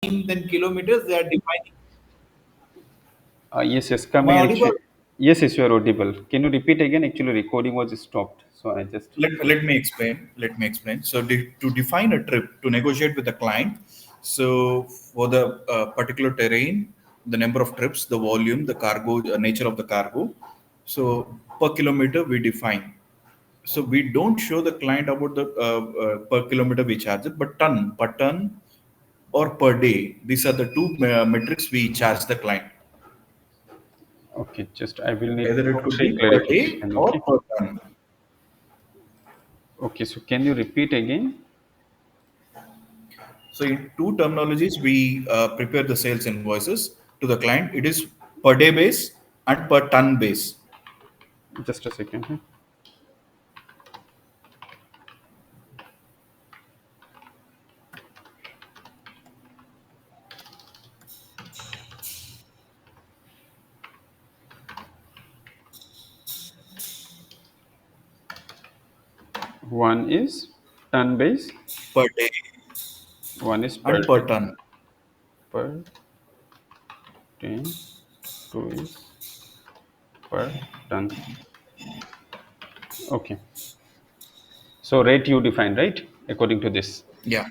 then kilometers, they are defining. Yes, yes, Am I coming audible? actually. Yes, yes, you are audible. Can you repeat again? Actually, recording was stopped, so I just. Let me explain. Let me explain. So, to define a trip, to negotiate with the client, so for the particular terrain, the number of trips, the volume, the cargo, nature of the cargo. So, per kilometer, we define. So, we don't show the client about the per kilometer we charge it, but ton, per ton, or per day. These are the two metrics we charge the client. Okay, just I will need Either two it could three be per day clarification. or Okay. per ton. Okay, so can you repeat again? So in two terminologies, we prepare the sales invoices to the client. It is per day base and per ton base. Just a second. Huh? One is ton base, Per day one is per and per day. ton. Per day, two is per ton. Okay. So rate you define, right? According to this. Yeah.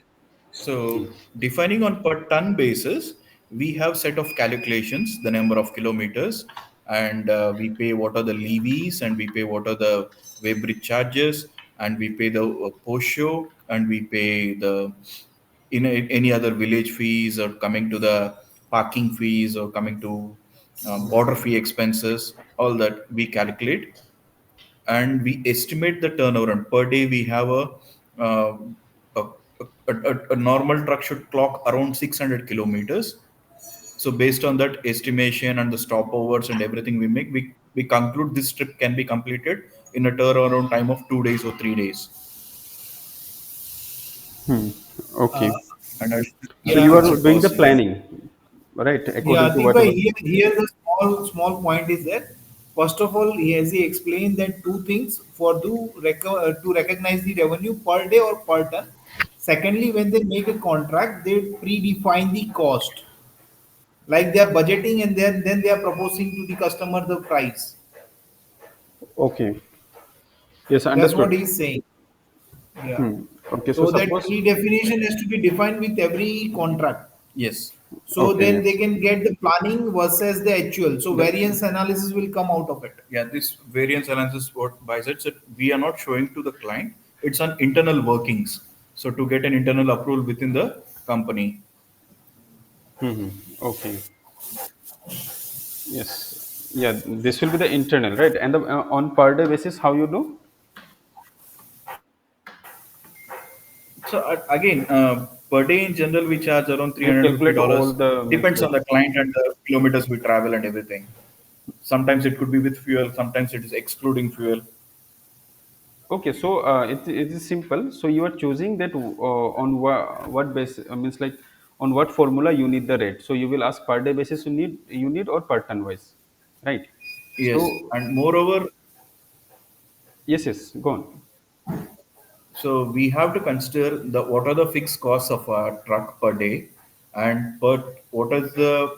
So defining on per ton basis, we have set of calculations, the number of kilometers, and we pay what are the levies, and we pay what are the weighbridge charges, and we pay the post show, and we pay the any other village fees, or coming to the parking fees, or coming to border fee expenses. All that we calculate, and we estimate the turnover. And per day we have uh, a, a normal truck should clock around 600 kilometers. So based on that estimation and the stopovers and everything we make, we conclude this trip can be completed in a turnaround time of 2 days or 3 days. Hmm. uh, Okay. and I, So and you it's are a doing the cost. planning, right? Yeah, According to Atik bhai, whatever. here the small point is that first of all, he has he explained that two things for to recognize the revenue per day or per ton. Secondly, when they make a contract, they predefine the cost, like they are budgeting, and then they are proposing to the customer the price. Okay. Yes, That's what understood. he is saying. Yeah. Hmm. Okay. So So that suppose. pre-definition has to be defined with every contract. Yes. So Okay. then Yes. they can get the planning versus the actual. So The, variance analysis will come out of it. Yeah, this variance analysis, what Bicep said, we are not showing to the client. It's on internal workings. So to get an internal approval within the company. hmm. Okay. Yes. Yeah. This will be the internal, right? And the, on per day basis, how you do? So again, per day in general, we charge around three You hundred fifty calculate all dollars. the means Depends like. on the client and the kilometers we travel and everything. Sometimes it could be with fuel. Sometimes it is excluding fuel. Okay, so it is simple. So you are choosing that on what basis means like on what formula you need the rate. So you will ask per day basis you need or per ton wise, right? Yes, So and moreover, yes, yes, go on. so we have to consider the what are the fixed costs of a truck per day, and per what is the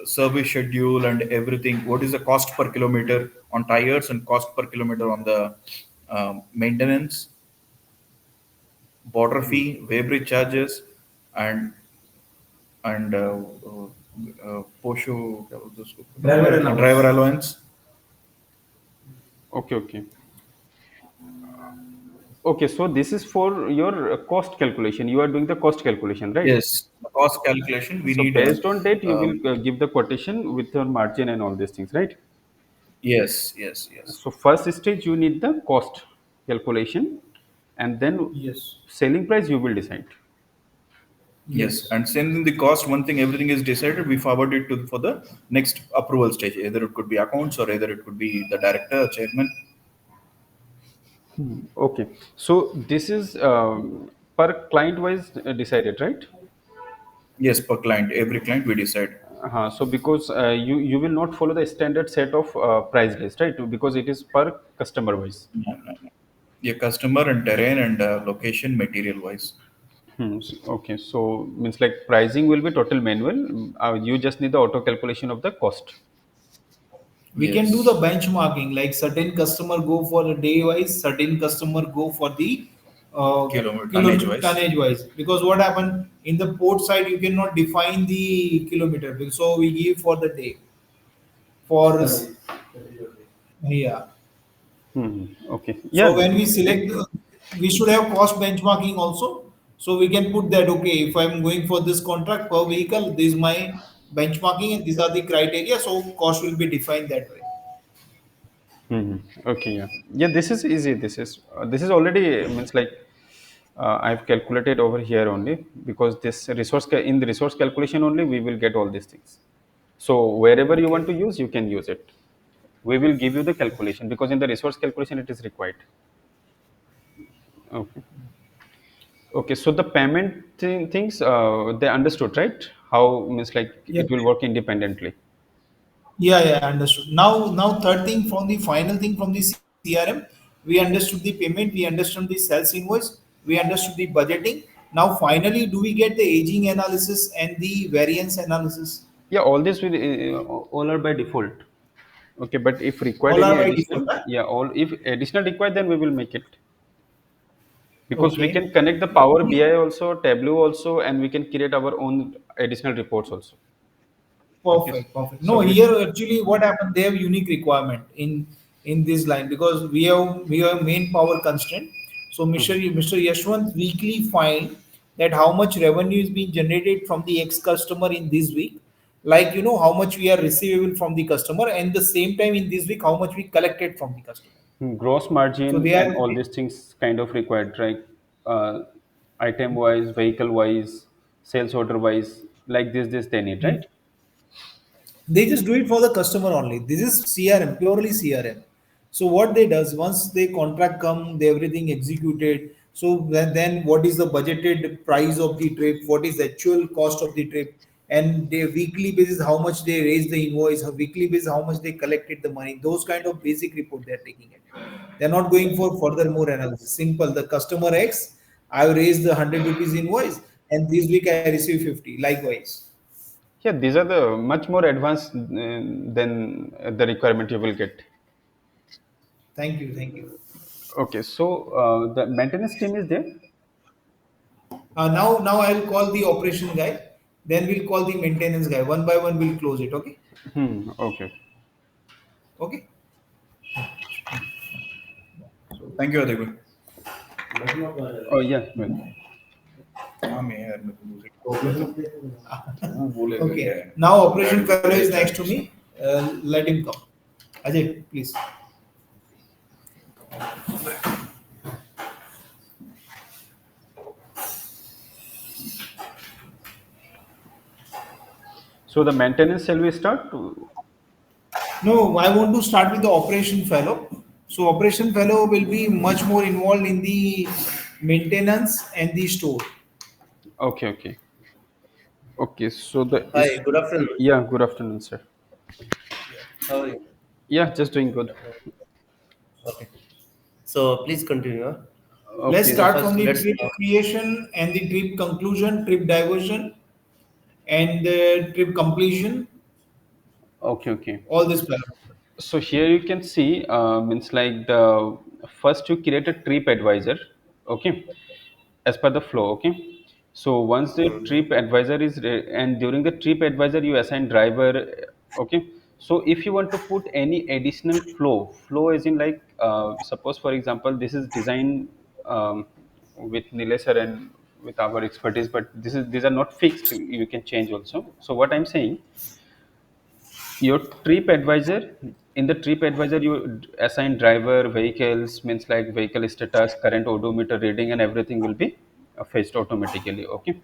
service schedule and everything. What is the cost per kilometer on tires, and cost per kilometer on the maintenance, border Hmm. fee, weighbridge charges, and posho, क्या बोलते हैं उसको? Driver allowance. Okay, okay, okay. So this is for your cost calculation. You are doing the cost calculation, right? Yes, cost calculation. We So need based on that, you will um, give the quotation with your margin and all these things, right? yes, yes, yes. So first stage you need the cost calculation, and then Yes. selling price you will decide. Yes, and sending the cost, one thing, everything is decided. We forward it to for the next approval stage. Either it could be accounts, or either it could be the director, chairman. Okay, so this is per client wise decided, right? Yes, per client, every client we decide. So because you will not follow the standard set of price list, right? Because it is per customer wise. No, no, no. Yeah, customer and terrain and location, material wise. Okay, so means like pricing will be total manual. You just need the auto calculation of the cost. We can do the Yes. benchmarking, like certain customer go for the day wise, certain customer go for the Kilometer tonnage kilometer wise. tonnage wise. Because what happened in the port side, you cannot define the kilometer, so we give for the day for yeah. Okay, So yeah. when we select, we should have cost benchmarking also. So we can put that, okay, if I'm going for this contract per vehicle, this is my benchmarking and these are the criteria. So cost will be defined that way. Okay, yeah, yeah. This is easy. This is already means like I've calculated over here only, because this in the resource calculation only we will get all these things. So wherever you want Okay. to use, you can use it. We will give you the calculation, because in the resource calculation it is required. Okay. Okay. So the payment things they understood, right? How means like Yeah. it will work independently. Yeah, yeah, understood. Now third thing from the final thing from the CRM, we understood the payment, we understood the sales invoice, we understood the budgeting. Now finally, do we get the aging analysis and the variance analysis? Yeah, all this will all are by default. Okay, but if required All any are by default, additional, right? yeah, all if additional required, then we will make it, because we Okay. can connect the Power BI also, Tableau also, and we can create our own additional reports also. Okay, Perfect, perfect. so No, we here actually what happened, they have unique requirement in this line because we have main power constraint. So Mr. Yashwant weekly find that how much revenue is being generated from the ex customer in this week, like how much we are receivable from the customer, and the same time in this week how much we collected from the customer. gross So margin they and are all these things kind of required, right? uh, Item wise, vehicle wise, sales order wise, like this they need, right? they just do it for the customer only. This is CRM, purely CRM. So what they does, once they contract come, they everything executed. So then what is the budgeted price of the trip, what is the actual cost of the trip, and their weekly basis how much they raise the invoice, how weekly basis how much they collected the money, those kind of basic report they're taking it. They're not going for further more analysis. Simple, the customer X, I raised the 100 rupees invoice, and this week I receive 50 likewise. Yeah, these are the much more advanced than the requirement you will get. Thank you, thank you. Okay, so the maintenance team is there. Now I'll call the operation guy. Then we'll call the maintenance guy. One by one, we'll close it. Okay. Okay. Okay. So thank you, Adibul. Oh yeah, well. हाँ मैं यार मेरे को music वो बोलेगा क्या Okay. है Now brand operation fellow is next brand to me. Let him come. Ajay, please. So the maintenance shall we start? No, I want to start with the operation fellow. So operation fellow will be much more involved in the maintenance and the store. Okay, okay, okay. So the Hi, is good afternoon. yeah. Good afternoon, sir. How are you? Yeah, just doing good. Okay. So please continue. Huh? Let's Okay, So start from first, the let's. trip creation and the trip conclusion, trip diversion, and the trip completion. okay, okay. All this plan. So here you can see means like the first you create a trip advisor, okay, as per the flow, okay. So once the trip advisor is and during the trip advisor you assign driver, okay. So if you want to put any additional flow is in like suppose for example this is design with Nilesh sir and with our expertise, but these are not fixed. You can change also. So what I'm saying, your trip advisor, in the trip advisor you assign driver, vehicles, means like vehicle status, current odometer reading, and everything will be fetched automatically, okay.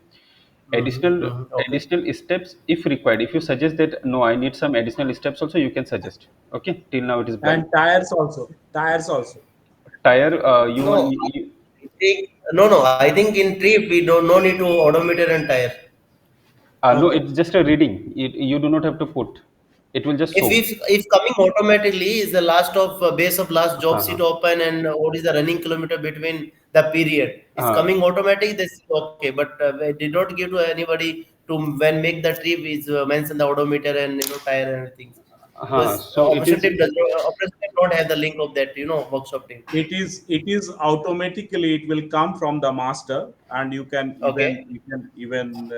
additional Okay. additional steps if required, if you suggest that no I need some additional steps also, you can suggest. Okay, till now it is blank. And tires also. Tires also. Tire you want No, I think no. I think in trip we don't no need to odometer and tire. no, Okay. it's just a reading, you do not have to put. It will just If show. if coming automatically is the last of base of last job Uh-huh. seat open and what is the running kilometer between the period, it's Uh, coming automatic. This is okay, but we did not give to anybody to when make the trip is mention the odometer and tire and everything, because so it operation is. team does not, operation team don't have the link of that workshop team. It is automatically, it will come from the master, and you can Okay, even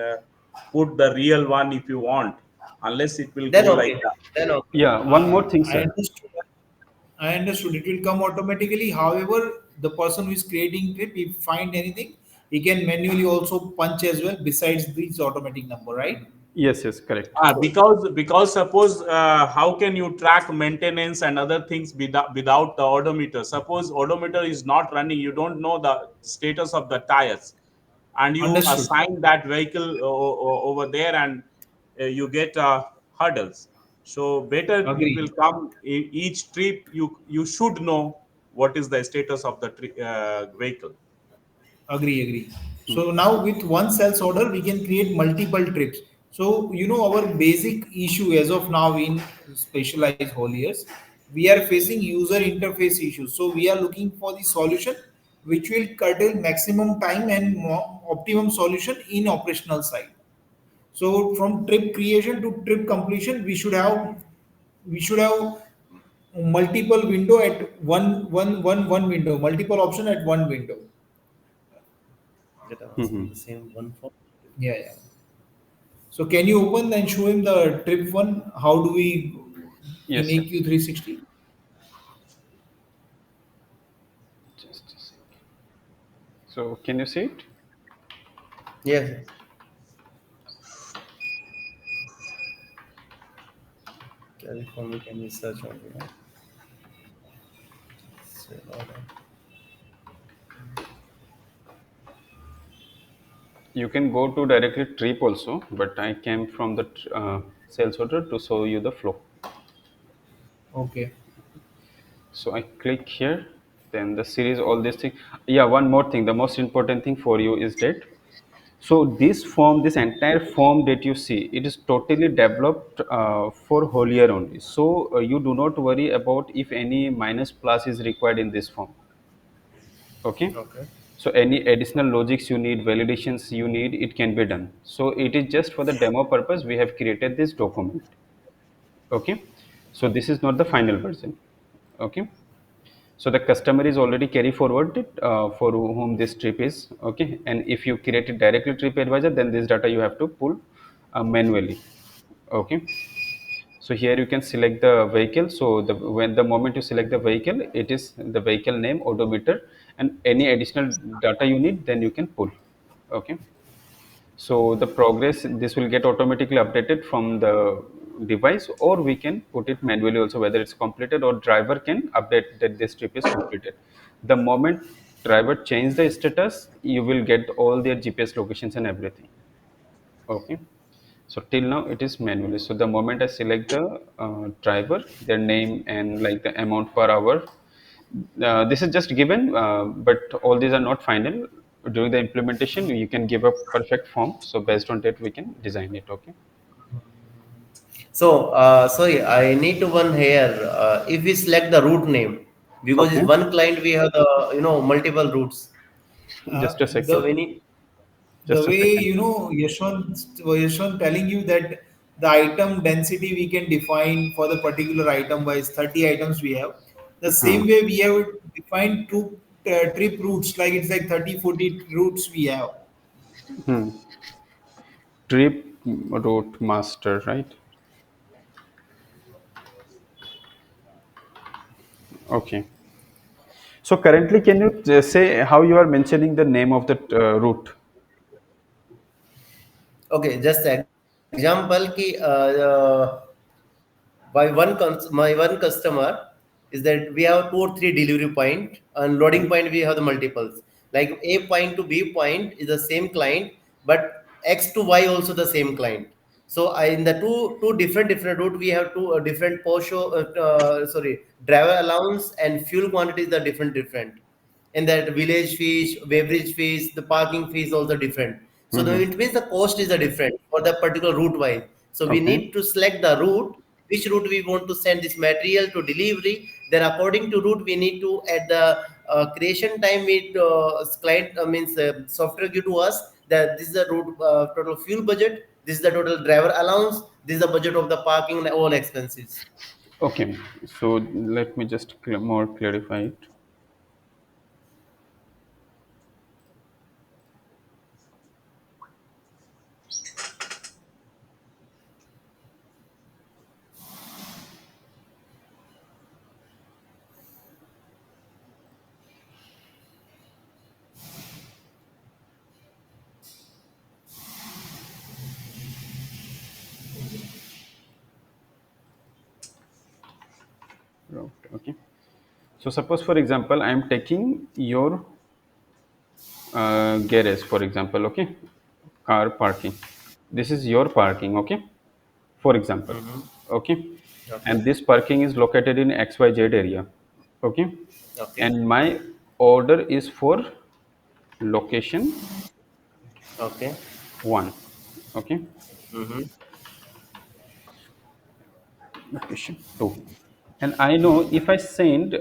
put the real one if you want, unless it will go then like okay, that. then okay. Yeah, one more thing, I sir. understood. I understood. It will come automatically. However, the person who is creating trip, if find anything, he can manually also punch as well. Besides this automatic number, right? Yes, yes, correct. Because suppose, how can you track maintenance and other things without the odometer? Suppose odometer is not running, you don't know the status of the tires, and you Understood. assign that vehicle over there, and you get hurdles. So better it will Agree. come each trip. You should know what is the status of the vehicle. Agree, agree. So now with one sales order, we can create multiple trips. So our basic issue as of now in specialized hauliers, we are facing user interface issues. So we are looking for the solution which will curtail maximum time and optimum solution in operational side. So from trip creation to trip completion, we should have multiple window at one window, multiple option at one window. That I was Hmm. the same one for. Yeah, yeah. So can you open and show him the trip one? How do we in Yes, sir. AQ 360? Just a second. So can you see it? Yes, yes. California can be search only, right? So, order. You can go to directly trip also, but I came from the sales order to show you the flow. Okay. So I click here, then the series, all these things. Yeah, one more thing. The most important thing for you is that. So this form, this entire form that you see, it is totally developed for Holier only. So you do not worry about if any minus plus is required in this form. Okay. Okay. So any additional logics you need, validations you need, it can be done. So it is just for the demo purpose. We have created this document. Okay. So this is not the final version. Okay. So the customer is already carry forwarded for whom this trip is. Okay. And if you create it directly trip advisor, then this data you have to pull manually. Okay. So here you can select the vehicle. So when the moment you select the vehicle, it is the vehicle name, odometer, and any additional data you need, then you can pull. Okay. So the progress, this will get automatically updated from the device, or we can put it manually also, whether it's completed or driver can update that this trip is completed. The moment driver change the status, you will get all their GPS locations and everything. Okay. So till now it is manually. So the moment I select the driver, their name and like the amount per hour, this is just given, but all these are not final. During the implementation, you can give a perfect form. So based on that, we can design it. Okay. So, sorry, I need to one here. If we select the route name, because Okay. it's one client, we have the multiple routes. Just a The So second. we need. the Just a way second. Yashwant telling you that the item density we can define for the particular item wise 30 items we have. The Hmm. same way we have defined two trip routes like it's like 30-40 routes we have. Hmm. Trip route master, right? Okay. So currently, can you say how you are mentioning the name of the route? Okay, just example ki my one customer is that we have two or three delivery point and loading point we have the multiples. Like A point to B point is the same client, but X to Y also the same client. So in the two different route we have two different sorry, driver allowance and fuel quantities are different. In that village fees, beverage fees, the parking fees also different. So Mm-hmm. it means the cost is a different for the particular route wise. So we Okay. need to select the route which route we want to send this material to delivery. Then according to route, we need to at the creation time, it client means software give to us that this is the route total fuel budget, this is the total driver allowance, this is the budget of the parking and all expenses. Okay, so let me just more clarify it. Route, okay. So suppose, for example, I am taking your garage, for example, okay, car parking. This is your parking, okay, for example, Mm-hmm. okay, Okay. and this parking is located in XYZ area, okay, Okay. and my order is for location Okay. 1, okay, Mm-hmm. location 2, and I know if I send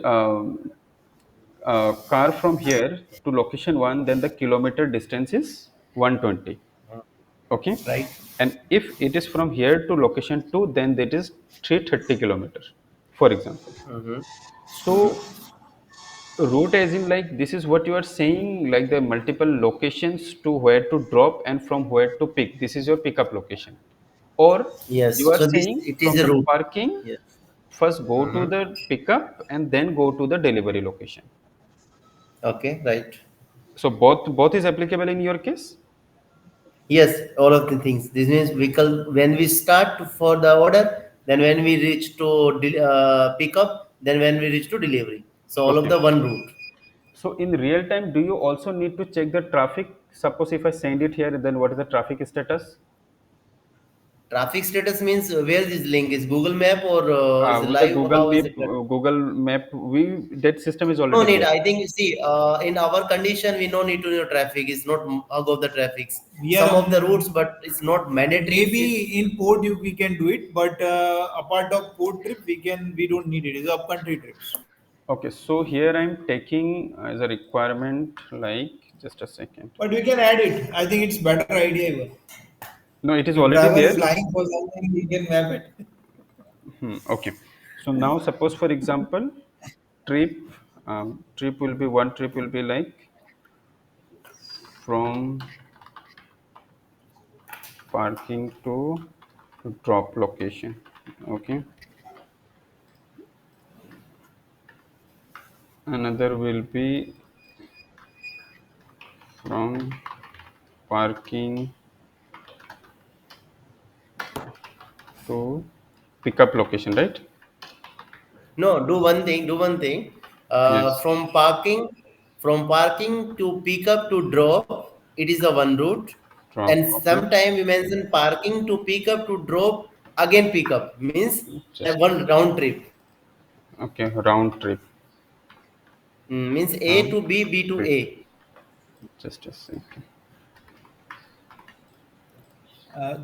car from here to location 1, then the kilometer distance is 120, okay, Right. and if it is from here to location 2, then that is 330 kilometers, for example. Mm-hmm. Mm-hmm. So route as in like this is what you are saying, like the multiple locations to where to drop and from where to pick, this is your pickup location, or you Yes. are So this saying it is from a the route. parking Yes. first go to Mm-hmm. the pickup and then go to the delivery location. Okay. Right. So both is applicable in your case. Yes, all of the things. This means vehicle when we start for the order, then when we reach to pick up, then when we reach to delivery. So all of Okay. the one route. So in real time, do you also need to check the traffic? Suppose if I send it here, then what is the traffic status? Traffic status means where this link is Google Map or is it With the live? Google How is Map, it? We that system is No already need. there. I think see in our condition we no need to know traffic. It's not hug of the traffics. We are Some of the routes, on but it's not mandatory. maybe in port we can do it, but apart of port trip we don't need it. It's up country trips. Okay, so here I'm taking as a requirement, like just a second. But we can add it. I think it's better idea even. No, it is If already driver is there. lying for something, we can map it. Okay. So now suppose for example, trip trip will be one trip will be like from parking to drop location. Okay. Another will be from parking to pickup location, right? No, do one thing. Do one thing. Yes. From parking to pick up to drop, it is the one route. Drop. And Okay. sometime we mention parking to pick up to drop again pick up means Just one round trip. okay. Round trip. Means A Round to B, B to trip. A. Just a second.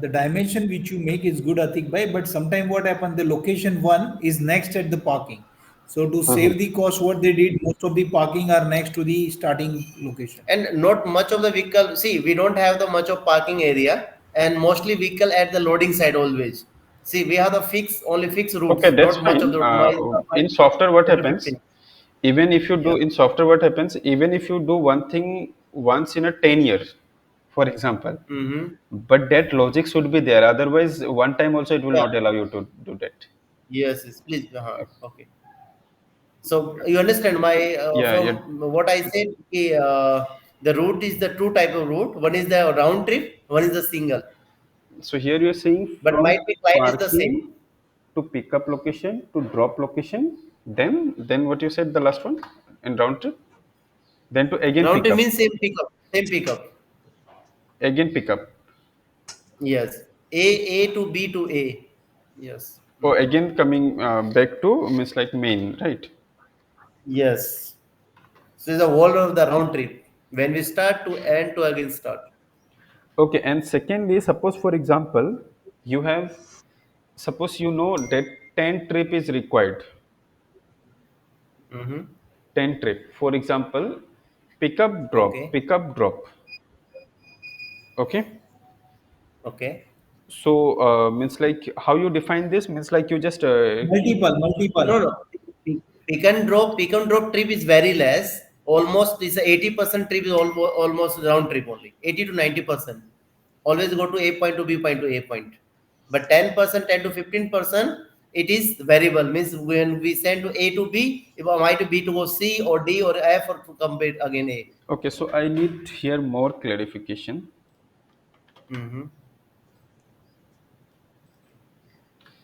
The dimension which you make is good, Atik bhai, but sometime what happened, the location one is next at the parking. So to Mhm. save the cost, what they did, most of the parking are next to the starting location. And not much of the vehicle. See, we don't have the much of parking area, and mostly vehicle at the loading side always. See, we have the fixed Okay, routes. that's Not much of fine. the my In software, what total happens? 15. Even if you do Yeah. in software, what happens? Even if you do one thing once in a 10 years, for example, Mm-hmm. but that logic should be there. Otherwise, one time also it will Yeah. not allow you to do that. Yes, yes, please. Okay. So you understand my Yeah, yeah. from what I said. The route is the two type of route. One is the round trip. One is the single. So here you are saying But from might be client is the same. parking to pickup location to drop location, then what you said the last one in round trip, then to again Round trip pickup, means same pickup. Same pickup. again pickup, Yes. A to B to A. Yes. or again coming back to means like main, right? Yes. So it's the whole of the round trip. When we start to end to again start. Okay, and secondly, suppose for example, you have suppose you know that 10 trip is required. Mm-hmm. 10 trip. For example, Okay. pick up, drop. Okay. Okay. So means like how you define this means like you just Multiple. No, no. Pick and drop trip is very less. Almost is 80% trip is almost round trip only. 80 to 90%. Always go to A point to B point to A point. But 10%, 10 to 15%, it is variable. Means when we send to A to B, it might be to go C or D or F or to come back again A. okay. So I need here more clarification. Mm-hmm.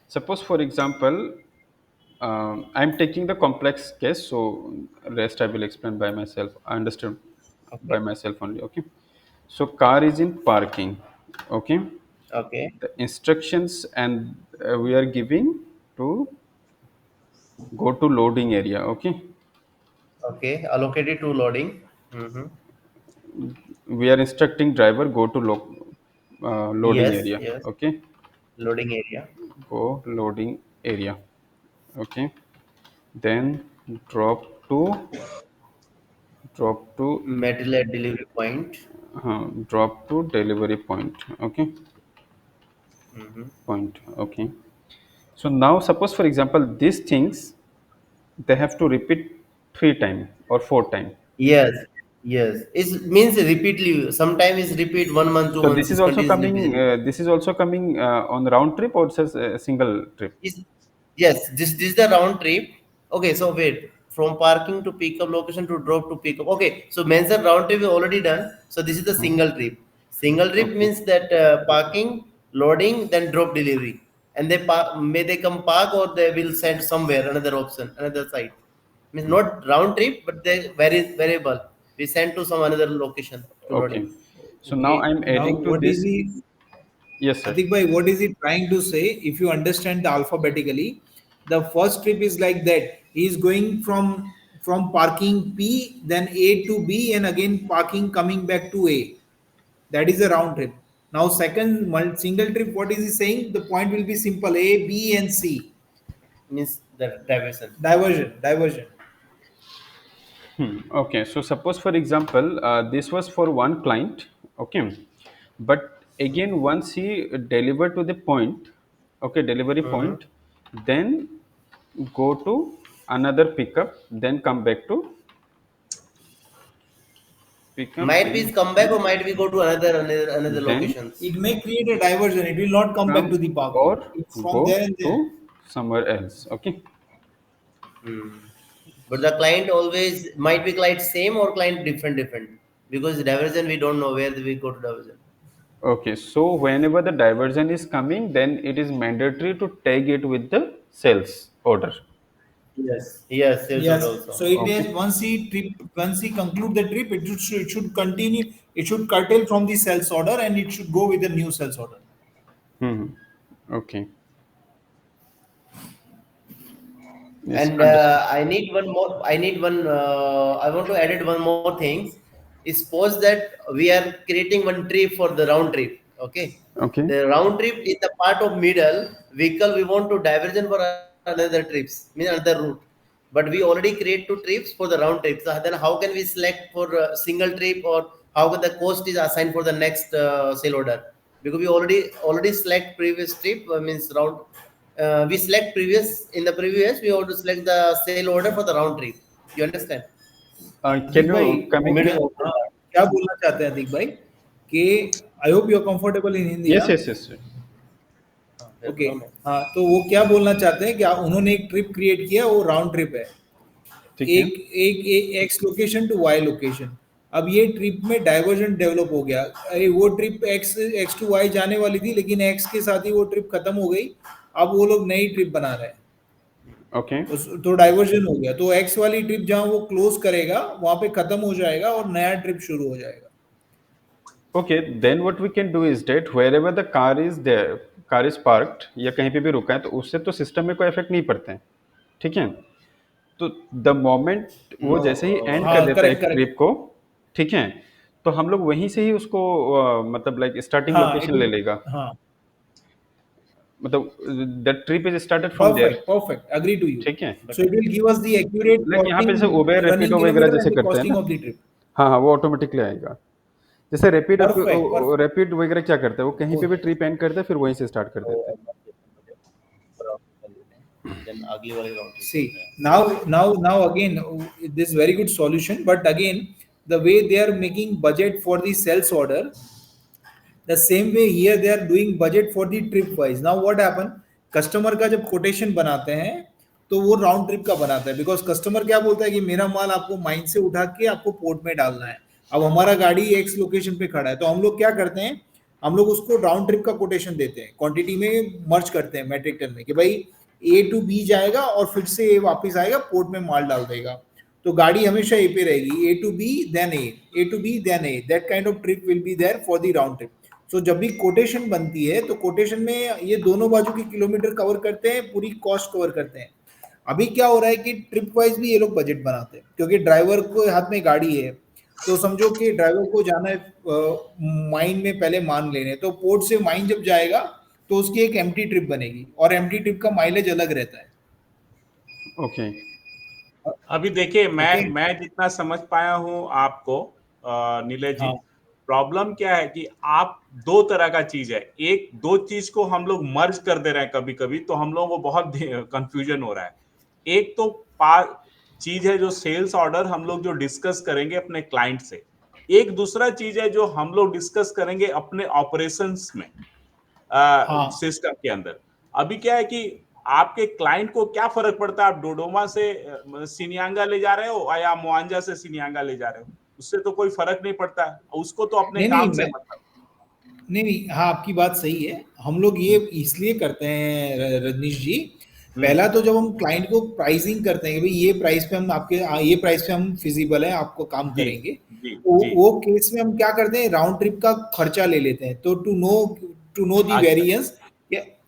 Suppose for example, I'm taking the complex case, so rest I will explain by myself. I understand by Okay. myself only. Okay. So car is in parking. Okay. Okay. The instructions and we are giving to go to loading area. Okay. Okay. Allocated to loading. Mm-hmm. We are instructing driver go to loading Yes. area. Yes. Okay. Loading area. Go loading area. Okay. Then drop to drop to Material at delivery point. drop to delivery point. Okay. Mm-hmm. Point. Okay. So now suppose for example these things they have to repeat 3 times or 4 times. Yes, yes. It means repeatedly. Sometimes it's repeat 1 month, two So months. this is It's also continuously coming. busy. This is also coming on round trip or just a single trip. Is yes. This is the round trip. Okay, so wait. From parking to pickup location to drop to pickup. Okay, so mention round trip is already done. So this is the Hmm. single trip. Single trip Okay. means that parking, loading, then drop delivery, and they may they come park or they will send somewhere another option, another site. Means not round trip, but they variable. We send to some another location to Okay. loading. So now Okay. I'm Now, adding to what is this. he, Yes, sir. Atik bhai, what is he trying to say? If you understand the alphabetically, the first trip is like that. He is going from parking P, then A to B, and again parking coming back to A. That is a round trip. Now, second single trip, what is he saying? The point will be simple: A, B, and C. Means the diversion. Diversion. Okay. So suppose for example, this was for one client. Okay. But again, once he delivered to the point, okay, delivery Mm-hmm. point, then go to another pickup, then come back to pickup, Might then be come back or might be go to another then locations. It may create a diversion. It will not come back to come the parking. or It's from there go and there. to somewhere else. Okay. Hmm. But the client always might be client same or client different because diversion we don't know where we go to diversion. Okay. So whenever the diversion is coming, then it is mandatory to tag it with the sales order. Yes. Yes, sales order Yes. also. So it is Okay. once he conclude the trip, it should continue. It should curtail from the sales order and it should go with the new sales order. Hmm. Okay. Yes. And Understood. I need one more. I need one. I want to add it one more thing. Is suppose that we are creating one trip for the round trip. Okay, Okay. the round trip is the part of middle vehicle. We want to diversion for another trips, mean another route. But we already create two trips for the round trip. So then how can we select for a single trip or how the cost is assigned for the next sale order? Because we already select previous trip means round we select previous in the previous we want to select the sale order for the round trip. You understand? Can अदिक भाई you The coming? क्या middle हाँ, order. क्या बोलना चाहते हैं अदिक भाई कि I hope you are comfortable in Hindi. Yes. Yes. Yes. Sir. Okay. हाँ, तो वो क्या बोलना चाहते हैं कि उन्होंने एक ट्रिप क्रिएट किया, वो राउंड ट्रिप है. ठीक है. एक X location to Y location. अब ये ट्रिप में डाइवर्जन डेवलप हो गया. वो ट्रिप एक्स टू वाई जाने वाली थी, लेकिन एक्स के साथ ही वो ट्रिप खत्म हो गई. अब वो लोग नई ट्रिप बना रहे हैं. Okay. तो डाइवर्जन हो गया. तो एक्स वाली ट्रिप जहां वो क्लोज करेगा वहां पे खत्म हो जाएगा और नया ट्रिप शुरू हो जाएगा. Okay, then what we can do is that wherever the car is there, car is parked या कहीं पे भी रुका है तो उससे तो सिस्टम में कोई इफेक्ट नहीं पड़ते हैं. ठीक है. तो द मोमेंट वो जैसे ही एंड कर हाँ, देता है करेक्ट एक करेक्ट. ट्रिप को, ठीक है, तो हम लोग वहीं से ही उसको मतलब लाइक स्टार्टिंग हाँ, इट लोकेशन ले विल. लेगा. हाँ, मतलब that trip is started from there. Perfect. Agree to you. ठीक है, So it will give us the accurate like यहाँ पे जैसे costing, उबेर running रैपिडो वगैरह kilometer जैसे and the करते हैं costing ना, of the trip. हाँ हाँ, वो ऑटोमेटिकली आएगा। जैसे रैपिड Perfect. रैपिड वगैरह क्या करता है, वो कहीं पे भी ट्रिप एंड करते हैं फिर वहीं से स्टार्ट कर देते हैं। Then अगली वाली round See, now again, this is very good solution. But again, the way they are making budget for the sales order, the same way here they are doing budget for the trip wise. Now what happen? Customer का जब quotation बनाते हैं तो वो round trip का बनाता है, because customer क्या बोलता है कि मेरा माल आपको माइन से उठा के आपको पोर्ट में डालना है। अब हमारा गाड़ी एक्स लोकेशन पे खड़ा है, तो हम लोग क्या करते हैं, हम लोग उसको राउंड ट्रिप का कोटेशन देते हैं, क्वांटिटी में मर्ज करते हैं मेट्रिक टन में, कि भाई ए टू बी जाएगा और फिर से ए वापस आएगा, पोर्ट में माल डाल देगा। तो गाड़ी हमेशा ए पे रहेगी, A to B then A to B then A, that kind of trip will be there for the round trip. So जब भी कोटेशन बनती है तो कोटेशन में ये दोनों बाजू की किलोमीटर कवर करते हैं, पूरी कॉस्ट कवर करते हैं। अभी क्या हो रहा है कि ट्रिप वाइज भी ये लोग बजट बनाते हैं, क्योंकि ड्राइवर को हाथ में गाड़ी है, तो समझो कि ड्राइवर को जाना है माइन में पहले मान लेने, तो पोर्ट से माइन जब जाएगा तो उसकी एक एम्प्टी ट्रिप बनेगी, और एम्प्टी ट्रिप का माइलेज अलग रहता है। ओके, अभी देखिए, मैं Okay. मैं जितना समझ पाया हूँ आपको नीलेश जी, हाँ। प्रॉब्लम क्या है कि आप दो तरह का चीज है, एक दो चीज को हम लोग मर्ज कर दे रहे हैं कभी कभी, तो हम लोगों को बहुत कंफ्यूजन हो रहा है। एक तो चीज है जो सेल्स ऑर्डर हम लोग जो डिस्कस करेंगे अपने क्लाइंट से, एक दूसरा चीज है जो हम लोग डिस्कस करेंगे अपने ऑपरेशंस में, हाँ। सिस्टम के अंदर। अभी क्या है कि आपके क्लाइंट को क्या फर्क पड़ता है, आप डोडोमा से सिनियांगा ले जा रहे हो या मुआंजा से सिनियांगा ले जा रहे हो, उससे तो कोई फर्क नहीं पड़ता है, उसको तो अपने नहीं काम नहीं से मैं मतलब। नहीं, हाँ आपकी बात सही है। हम लोग ये इसलिए करते हैं रजनीश जी, हम्म। पहला तो जब हम क्लाइंट को प्राइसिंग करते हैं कि भाई ये प्राइस पे हम आपके ये प्राइस पे हम फिजिबल है, आपको काम जी करेंगे, जी जी। वो केस में हम क्या करते हैं, राउंड ट्रिप का खर्चा ले लेते हैं, तो टू नो दी अच्छा। वेरिएंस,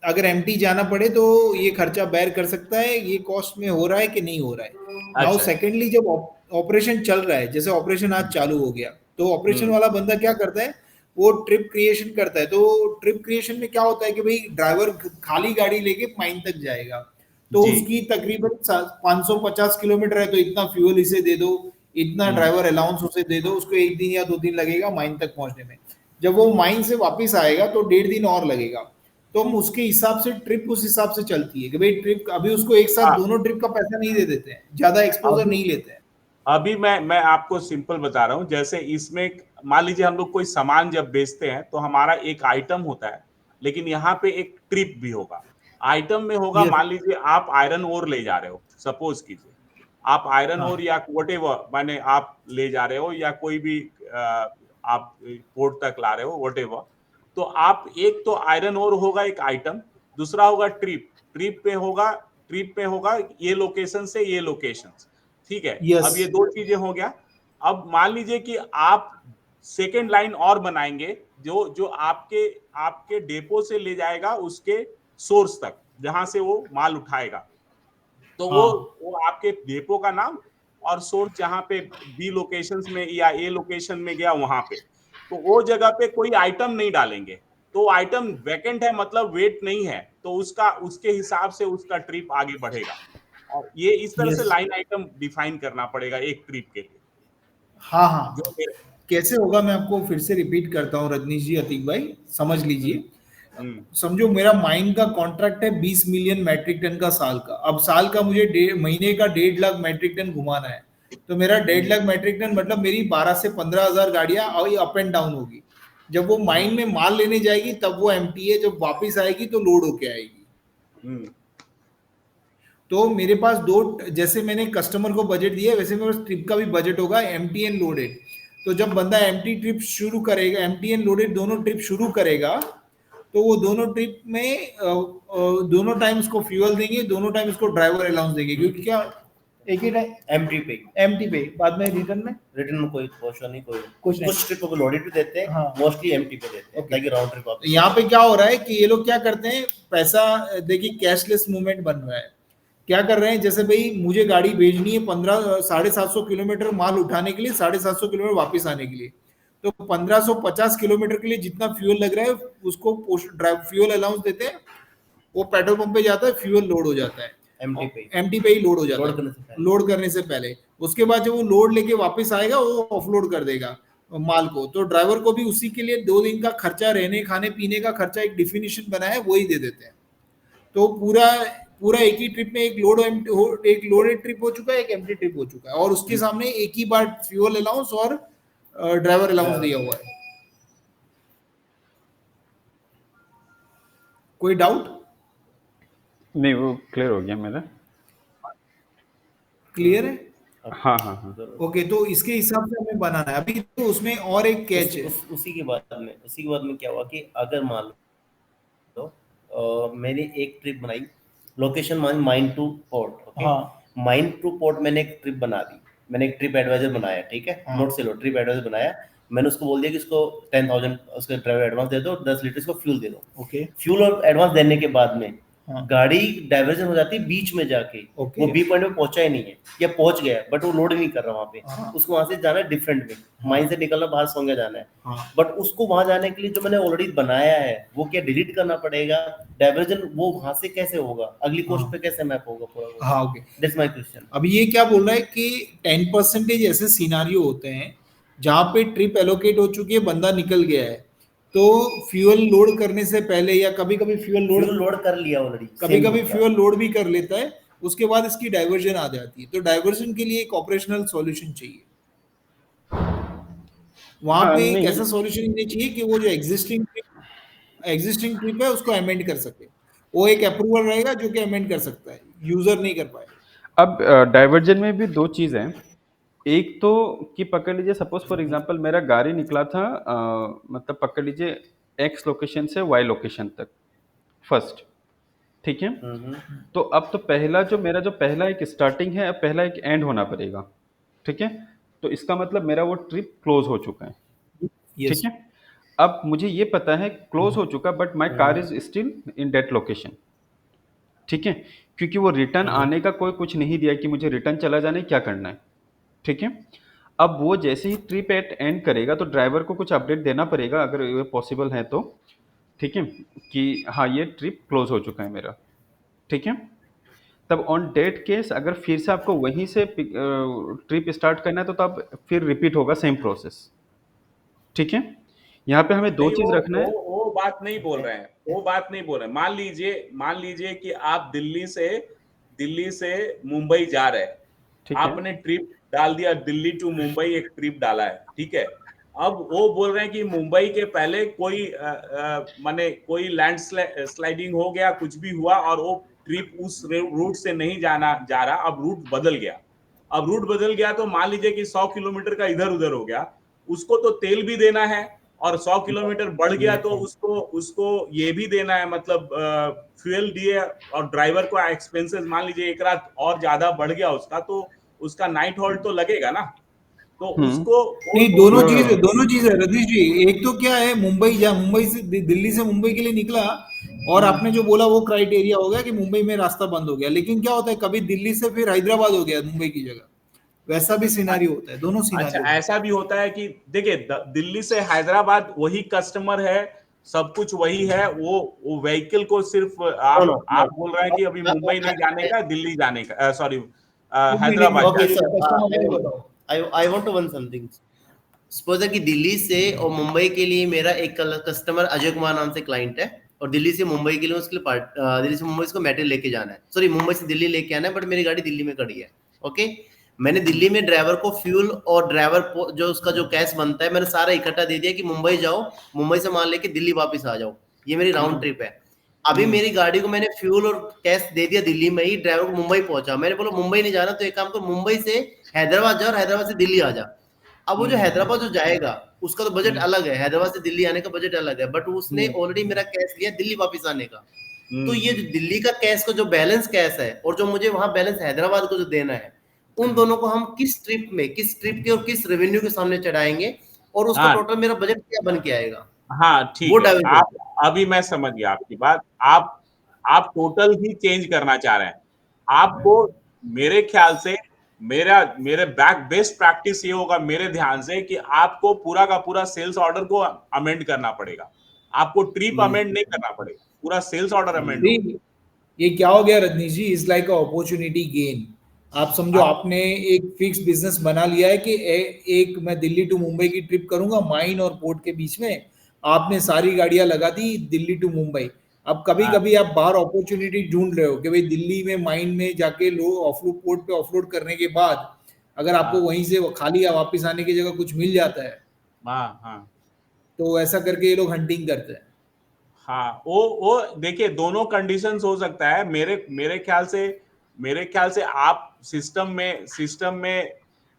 अगर एमटी जाना पड़े तो ये खर्चा बेयर कर सकता है, ये कॉस्ट में हो रहा है कि नहीं हो रहा है। नाउ अच्छा। सेकेंडली, जब ऑपरेशन चल रहा है, जैसे ऑपरेशन आज चालू हो गया, तो ऑपरेशन वाला बंदा क्या करता है, वो ट्रिप क्रिएशन करता है। तो ट्रिप क्रिएशन में क्या होता है कि भाई ड्राइवर खाली गाड़ी लेके माइन तक जाएगा, तो जी। उसकी तकरीबन 550 किलोमीटर है, तो इतना फ्यूल इसे दे दो, इतना ड्राइवर अलाउंस उसे दे दो, उसको 1 दिन या 2 दिन लगेगा माइन तक पहुंचने में। जब वो माइन से वापस आएगा तो 1.5 दिन और लगेगा। तो हम उसके हिसाब से ट्रिप उस हिसाब से चलती है कि भाई ट्रिप, अभी उसको एक साथ हाँ। दोनों ट्रिप का पैसा नहीं दे देते हैं, ज्यादा एक्सपोजर अभी नहीं लेते हैं। अभी मैं आपको सिंपल बता रहा हूँ, जैसे इसमें मान लीजिए हम लोग कोई सामान जब बेचते हैं तो हमारा एक आइटम होता है, लेकिन यहाँ पे एक ट्रिप भी होगा। आइटम में होगा, Yes. मान लीजिए आप आयरन ओर ले जा रहे हो, सपोज कीजिए आप आयरन हाँ। ओर या व्हाटएवर माने आप ले जा रहे हो, या कोई भी आप पोर्ट तक ला रहे हो व्हाटएवर, तो आप एक तो आयरन ओर होगा एक आइटम, दूसरा होगा ट्रिप। ट्रिप पे होगा ये लोकेशन से ये लोकेशन, ठीक है। Yes. अब ये दो चीजें हो गया। अब मान लीजिए कि आप सेकेंड लाइन और बनाएंगे जो जो आपके डेपो से ले जाएगा उसके सोर्स तक, जहां से वो माल उठाएगा, तो हाँ। वो आपके डेपो का नाम और सोर्स जहां पे बी लोकेशन में या ए लोकेशन में गया वहां पे, तो वो जगह पे कोई आइटम नहीं डालेंगे, तो आइटम वैकेंट है मतलब वेट नहीं है, तो उसके हिसाब से उसका ट्रिप आगे बढ़ेगा। और ये इस तरह से Yes. लाइन आइटम डिफाइन करना पड़ेगा एक ट्रिप के लिए। हाँ हाँ, जो मेरे कैसे होगा मैं आपको फिर से रिपीट करता हूँ रजनीश जी, अतीक भाई समझ लीजिए। समझो मेरा माइन का कॉन्ट्रैक्ट है 20 मिलियन मैट्रिक टन का साल का। अब साल का मुझे महीने का 1.5 लाख मैट्रिक टन घुमाना है, तो मेरा 1.5 लाख मैट्रिक टन मतलब मेरी 12 से 15,000 गाड़ियां अप एंड डाउन होगी। जब वो माइन में माल लेने जाएगी तब वो एम्प्टी है, जब वापस आएगी तो लोड होके आएगी। तो मेरे पास दो, जैसे मैंने कस्टमर को बजट दिया है वैसे मेरे पास ट्रिप का भी बजट होगा, एम्प्टी एंड लोडेड। तो जब बंदा एम्प्टी ट्रिप शुरू करेगा, एम्प्टी एंड लोडेड दोनों ट्रिप शुरू करेगा, तो वो दोनों ट्रिप में दोनों टाइम उसको फ्यूल देंगे, दोनों टाइम उसको ड्राइवर अलाउंस देंगे, क्योंकि क्या एक ही टाइम एमटी पे एम्प्टी पे, बाद में रिटर्न में रिटर्न में कोई क्वेश्चन नहीं, कोई कुछ नहीं। कुछ ट्रिप को लोडेड भी देते हैं, हाँ। मोस्टली एमटी पे देते हैं Okay. ताकि राउंड ट्रिप आप। तो यहाँ पे क्या हो रहा है कि ये लोग क्या करते हैं, पैसा देखिए कैशलेस मूवमेंट बन रहा है। क्या कर रहे हैं, जैसे भाई मुझे गाड़ी भेजनी है 750 किलोमीटर माल उठाने के लिए, 750 किलोमीटर वापस आने के लिए, तो 1550 किलोमीटर के लिए जितना फ्यूल लग रहा है उसको फ्यूल अलाउंस देते हैं, वो पेट्रोल पंप पे जाता है, फ्यूल लोड हो जाता है, एमटी पे ही लोड हो जाता है, लोड करने से पहले। उसके बाद जब वो लोड लेके वापस आएगा वो ऑफलोड कर देगा माल को, तो ड्राइवर को भी उसी के लिए 2 दिन का खर्चा, रहने खाने पीने का खर्चा, एक डिफिनिशन बना है वही दे देते हैं। तो पूरा पूरा एक ही ट्रिप में एक लोडेड ट्रिप हो चुका है, एक एम्प्टी ट्रिप हो चुका है, और उसके सामने एक ही बार फ्यूल अलाउंस और ड्राइवर अलाउंस दिया हुआ है। कोई डाउट? नहीं, वो क्लियर हो गया मेरा। क्लियर है? हाँ हाँ हाँ। ओके, तो इसके हिसाब से हमें बनाना है। अभी तो उसमें और एक कैच है। उसी के बाद में क्या हुआ कि अगर मान लो मैंने एक ट्रिप बनाई, location mine two port, okay, हाँ। माइन टू पोर्ट मैंने एक ट्रिप बना दी, मैंने एक ट्रिप एडवाइजर बनाया, ठीक है, हाँ। नोट से लो, ट्रिप एडवाइजर बनाया, मैंने उसको बोल दिया कि इसको 10,000 उसका ड्राइवर एडवांस दे दो, 10 लीटर इसको फ्यूल दे दो। ओके। फ्यूल और एडवांस देने के बाद में हाँ। गाड़ी डाइवर्जन हो जाती है बीच में जाके, ओके। वो बी पॉइंट में पहुंचा ही नहीं है, या पहुंच गया बट वो लोड नहीं कर रहा वहां पे, हाँ। उसको वहां से जाना है डिफरेंट वे, माइन से निकलना बाहर सोंगे जाना है, हाँ। बट उसको वहां जाने के लिए जो मैंने ऑलरेडी बनाया है वो क्या डिलीट करना पड़ेगा, डाइवर्जन वो वहां से कैसे होगा, अगली कोस्ट हाँ। पे कैसे मैप होगा पूरा? हाँ, ओके। That's my question. अब ये क्या बोल रहा है कि 10% ऐसे सिनारियो होते हैं जहां पे ट्रिप एलोकेट हो चुकी है, बंदा निकल गया है, तो फ्यूल लोड करने से पहले, या कभी कभी फ्यूल लोड कर लिया ऑलरेडी, कभी कभी फ्यूल लोड भी कर लेता है, उसके बाद इसकी डाइवर्जन आ जाती है। तो डाइवर्जन के लिए एक ऑपरेशनल सॉल्यूशन चाहिए। वहां हाँ, पे एक नहीं। ऐसा सॉल्यूशन चाहिए कि वो जो एग्जिस्टिंग ट्रिप है उसको अमेंड कर सके। वो एक अप्रूवल रहेगा जो कि अमेंड कर सकता है, यूजर नहीं कर पाएगा। अब डाइवर्जन में भी दो चीज़ हैं। एक तो कि पकड़ लीजिए, सपोज फॉर एग्जांपल मेरा गाड़ी निकला था, मतलब पकड़ लीजिए एक्स लोकेशन से वाई लोकेशन तक फर्स्ट, ठीक है। तो अब तो मेरा जो पहला एक स्टार्टिंग है, अब पहला एक एंड होना पड़ेगा, ठीक है। तो इसका मतलब मेरा वो ट्रिप क्लोज हो चुका है, यस। ठीक है। अब मुझे ये पता है क्लोज हो चुका, but my car is still in that location, ठीक है, क्योंकि वो रिटर्न आने का कोई कुछ नहीं दिया कि मुझे रिटर्न चला जाना है, क्या करना है, ठीक है। अब वो जैसे ही ट्रिप एट एंड करेगा तो ड्राइवर को कुछ अपडेट देना पड़ेगा, अगर ये पॉसिबल है तो, ठीक है, कि हाँ ये ट्रिप क्लोज हो चुका है मेरा, ठीक है। तब ऑन डेट केस अगर फिर से आपको वहीं से ट्रिप स्टार्ट करना है तो तब फिर रिपीट होगा सेम प्रोसेस, ठीक है। यहाँ पे हमें दो नहीं, चीज रखना है। वो बात नहीं बोल रहे हैं, वो बात नहीं बोल रहे हैं। मान लीजिए कि आप दिल्ली से मुंबई जा रहे हैं, ठीक है। आपने ट्रिप डाल दिया, दिल्ली टू मुंबई एक ट्रिप डाला है, ठीक है। अब वो बोल रहे हैं कि मुंबई के पहले कोई माने कोई लैंड स्लाइडिंग हो गया, कुछ भी हुआ, और वो ट्रिप उस रूट से नहीं जा रहा, अब रूट बदल गया। अब रूट बदल गया तो मान लीजिए कि 100 किलोमीटर का इधर उधर हो गया, उसको तो तेल भी देना है, और 100 किलोमीटर बढ़ गया तो उसको ये भी देना है, मतलब फ्यूल दिए, और ड्राइवर को एक्सपेंसेस मान लीजिए एक रात और ज्यादा बढ़ गया उसका, तो उसका नाइट हॉल्ट तो लगेगा ना, तो उसको नहीं, दोनों चीज है रतीश जी। एक तो क्या है, मुंबई से दिल्ली से मुंबई के लिए निकला, और आपने जो बोला वो क्राइटेरिया हो गया कि मुंबई में रास्ता बंद हो गया, लेकिन क्या होता है कभी दिल्ली से फिर हैदराबाद हो गया मुंबई की जगह, वैसा भी सिनारियो होता है, दोनों अच्छा, सिनारियो। ऐसा भी होता है कि देखिए दिल्ली से हैदराबाद वही कस्टमर है, सब कुछ वही है, वो व्हीकल को सिर्फ आप बोल रहे हैं कि अभी मुंबई नहीं जाने का, दिल्ली जाने का, सॉरी हैदराबाद ओके जाने सर, बताओ। I want to one something. Suppose है कि दिल्ली से और मुंबई के लिए मेरा एक कस्टमर अजय कुमार नाम से क्लाइंट है, और दिल्ली से मुंबई के लिए उसके लिए दिल्ली से मुंबई को मेटेरियल लेके जाना है, सॉरी मुंबई से दिल्ली लेके आना है, बट मेरी गाड़ी दिल्ली में खड़ी है, ओके। मैंने दिल्ली में ड्राइवर को फ्यूल और ड्राइवर जो उसका जो कैश बनता है मैंने सारा इकट्ठा दे दिया कि मुंबई जाओ, मुंबई से माल लेके दिल्ली वापस आ जाओ, ये मेरी राउंड ट्रिप है। अभी मेरी गाड़ी को मैंने फ्यूल और कैश दे दिया दिल्ली में ही, ड्राइवर को मुंबई पहुंचा, मैंने बोला मुंबई नहीं जाना तो एक काम कर, मुंबई से हैदराबाद जा और हैदराबाद से दिल्ली आ जा। अब वो जो हैदराबाद जो जाएगा उसका तो बजट अलग है, हैदराबाद से दिल्ली आने का बजट अलग है, बट उसने ऑलरेडी मेरा कैश लिया दिल्ली वापस आने का। तो ये जो दिल्ली का कैश का जो बैलेंस कैश है, और जो मुझे वहां बैलेंस हैदराबाद को जो देना है, उन दोनों को हम किस ट्रिप के और किस रेवेन्यू के सामने चढ़ाएंगे, और उसका टोटल मेरा बजट क्या बन के आएगा? हाँ ठीक है, आप अभी मैं समझ गया आपकी बात। आप टोटल ही चेंज करना चाह रहे हैं। आपको मेरे ख्याल से मेरे बेस्ट प्रैक्टिस ये होगा मेरे ध्यान से कि आपको पूरा का पूरा सेल्स ऑर्डर को अमेंड करना पड़ेगा। आपको ट्रिप अमेंड नहीं करना पड़ेगा, पूरा सेल्स ऑर्डर अमेंड नहीं, ये क्या हो गया Rajnish ji, is like a opportunity gain. आप समझो आप आपने एक फिक्स बिजनेस बना लिया है कि एक मैं दिल्ली टू मुंबई की ट्रिप करूंगा माइन और पोर्ट के बीच में। आपने सारी गाड़ियां लगा दी दिल्ली टू मुंबई। अब कभी हाँ कभी आप बाहर अपॉर्चुनिटी ढूंढ रहे हो कि भाई दिल्ली में माइन में जाके लो ऑफलोड पोर्ट पे ऑफलोड करने के बाद अगर आपको हाँ वहीं से वो खाली या वापस आने की जगह कुछ मिल जाता है, हाँ हाँ तो ऐसा करके ये लोग हंटिंग करते हैं। हाँ वो देखिए, दोनों कंडीशंस हो सकता है। मेरे ख्याल से आप सिस्टम में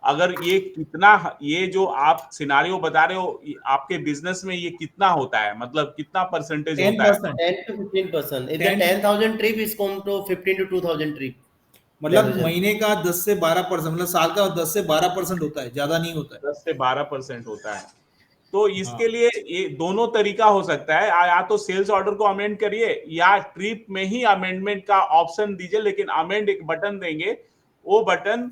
अगर ये जो आप सिनारियो बता रहे हो, आपके बिजनेस में ये कितना होता है, मतलब कितना परसेंटेज टेन होता है? Percent 10 to 15%. If the 10 10,000 trip is come to 15 to 2,000 trip मतलब division. महीने का 10 से 12%, मतलब साल का 10 से 12% होता है, ज्यादा नहीं होता है। 10 से 12% होता है। तो इसके हाँ, लिए ये दोनों तरीका हो सकता है, या तो सेल्स ऑर्डर को अमेंड करिए या ट्रिप में ही अमेंडमेंट का ऑप्शन दीजिए, लेकिन अमेंड एक बटन देंगे। वो बटन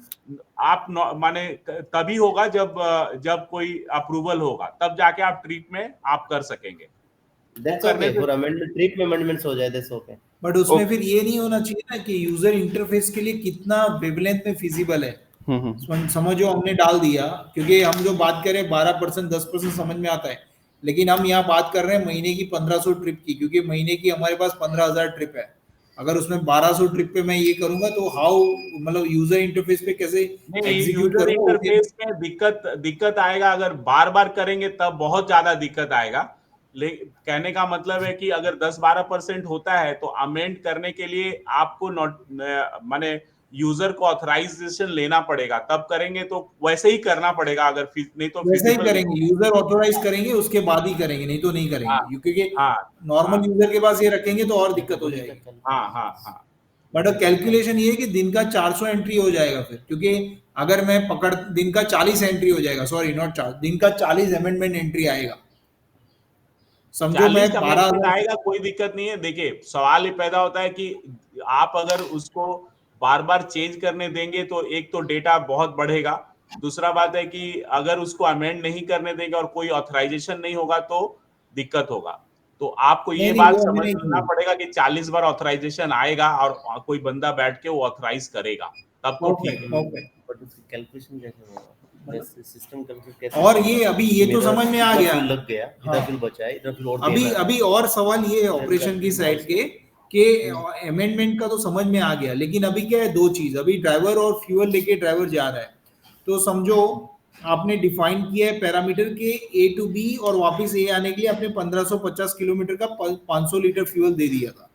आप माने तभी होगा जब कोई अप्रूवल होगा, तब जाके आप ट्रिप में आप कर सकेंगे। वो That's करने okay. से For amendment, trip में amendments हो जाए, that's okay. बट उसमें ओके। फिर ये नहीं होना चाहिए ना कि यूजर इंटरफेस के लिए कितना वेवलेंथ में फिजिबल है। हम्म। समझो हमने डाल दिया, क्योंकि हम जो बात कर रहे हैं 12%, 10% समझ में आता है, लेकिन हम यहाँ बात कर रहे हैं महीने की 1500 ट्रिप की, क्योंकि महीने की हमारे पास 15,000 ट्रिप है। अगर उसमें 1200 ट्रिप पे मैं ये करूंगा तो हाउ, मतलब यूजर इंटरफेस पे कैसे नहीं, एग्जीक्यूट यूजर करूंगा उसके। इंटरफेस में दिक्कत दिक्कत आएगा, अगर बार बार करेंगे तब बहुत ज्यादा दिक्कत आएगा। कहने का मतलब है कि अगर 10-12% होता है तो अमेंड करने के लिए आपको नोट माने यूजर को ऑथराइजेशन लेना पड़ेगा, तब करेंगे तो वैसे ही करना पड़ेगा, अगर नहीं तो वैसे ही फिजिबल नहीं करेंगे, होगा। यूजर ऑथोराइज करेंगे उसके बाद ही करेंगे, नहीं तो नहीं हाँ करेंगे, क्योंकि हाँ हाँ नॉर्मल यूजर के पास ये रखेंगे तो और देखो दिक्कत हो बोली का जाएगी। हाँ calculation. हाँ हाँ बट कैलकुलेशन ये है कि दिन का 400 एंट्री हो जाएगा फिर, क्योंकि अगर मैं पकड़ दिन का 40 एंट्री हो जाएगा, सॉरी नॉट 4, दिन का 40 अमेंडमेंट एंट्री आएगा। समझो मैं 40 अमेंडमेंट 12,000। आएगा, कोई दिक्कत नहीं है। देखिए, सवाल ये पैदा होता है कि आप अगर उसको बार बार चेंज करने देंगे तो एक तो डेटा बहुत बढ़ेगा, दूसरा बात है कि अगर उसको अमेंड नहीं करने देंगे और कोई ऑथराइजेशन नहीं होगा तो दिक्कत होगा। तो आपको नहीं ये नहीं, बात वो हमने नहीं समझना किया। पड़ेगा कि 40 बार ऑथराइजेशन आएगा और कोई बंदा बैठ के वो ऑथराइज करेगा, तब तो ठीक परफेक्ट है। परफेक्ट। बट उसकी कैलकुलेशन कैसे होगा? मतलब कैसे सिस्टम कैलकुलेट कैसे और होगा? ये अभी ये तो मेरा समझ में आ इतना गया। फ्यूल लग गया, इतना हाँ, फ्यूल बचा है, इतना फ्यूल और अभी देना है, अभी और सवाल ये है then ऑपरेशन की calculation साइड also. के कि अमेंडमेंट का तो समझ में आ गया, लेकिन अभी क्या है, दो चीज, अभी ड्राइवर और फ्यूल लेके ड्राइवर जा रहा है। तो समझो आपने डिफाइन किया है पैरामीटर के ए टू बी और वापस ए आने के लिए आपने 1550 किलोमीटर का 500 लीटर फ्यूल दे दिया था।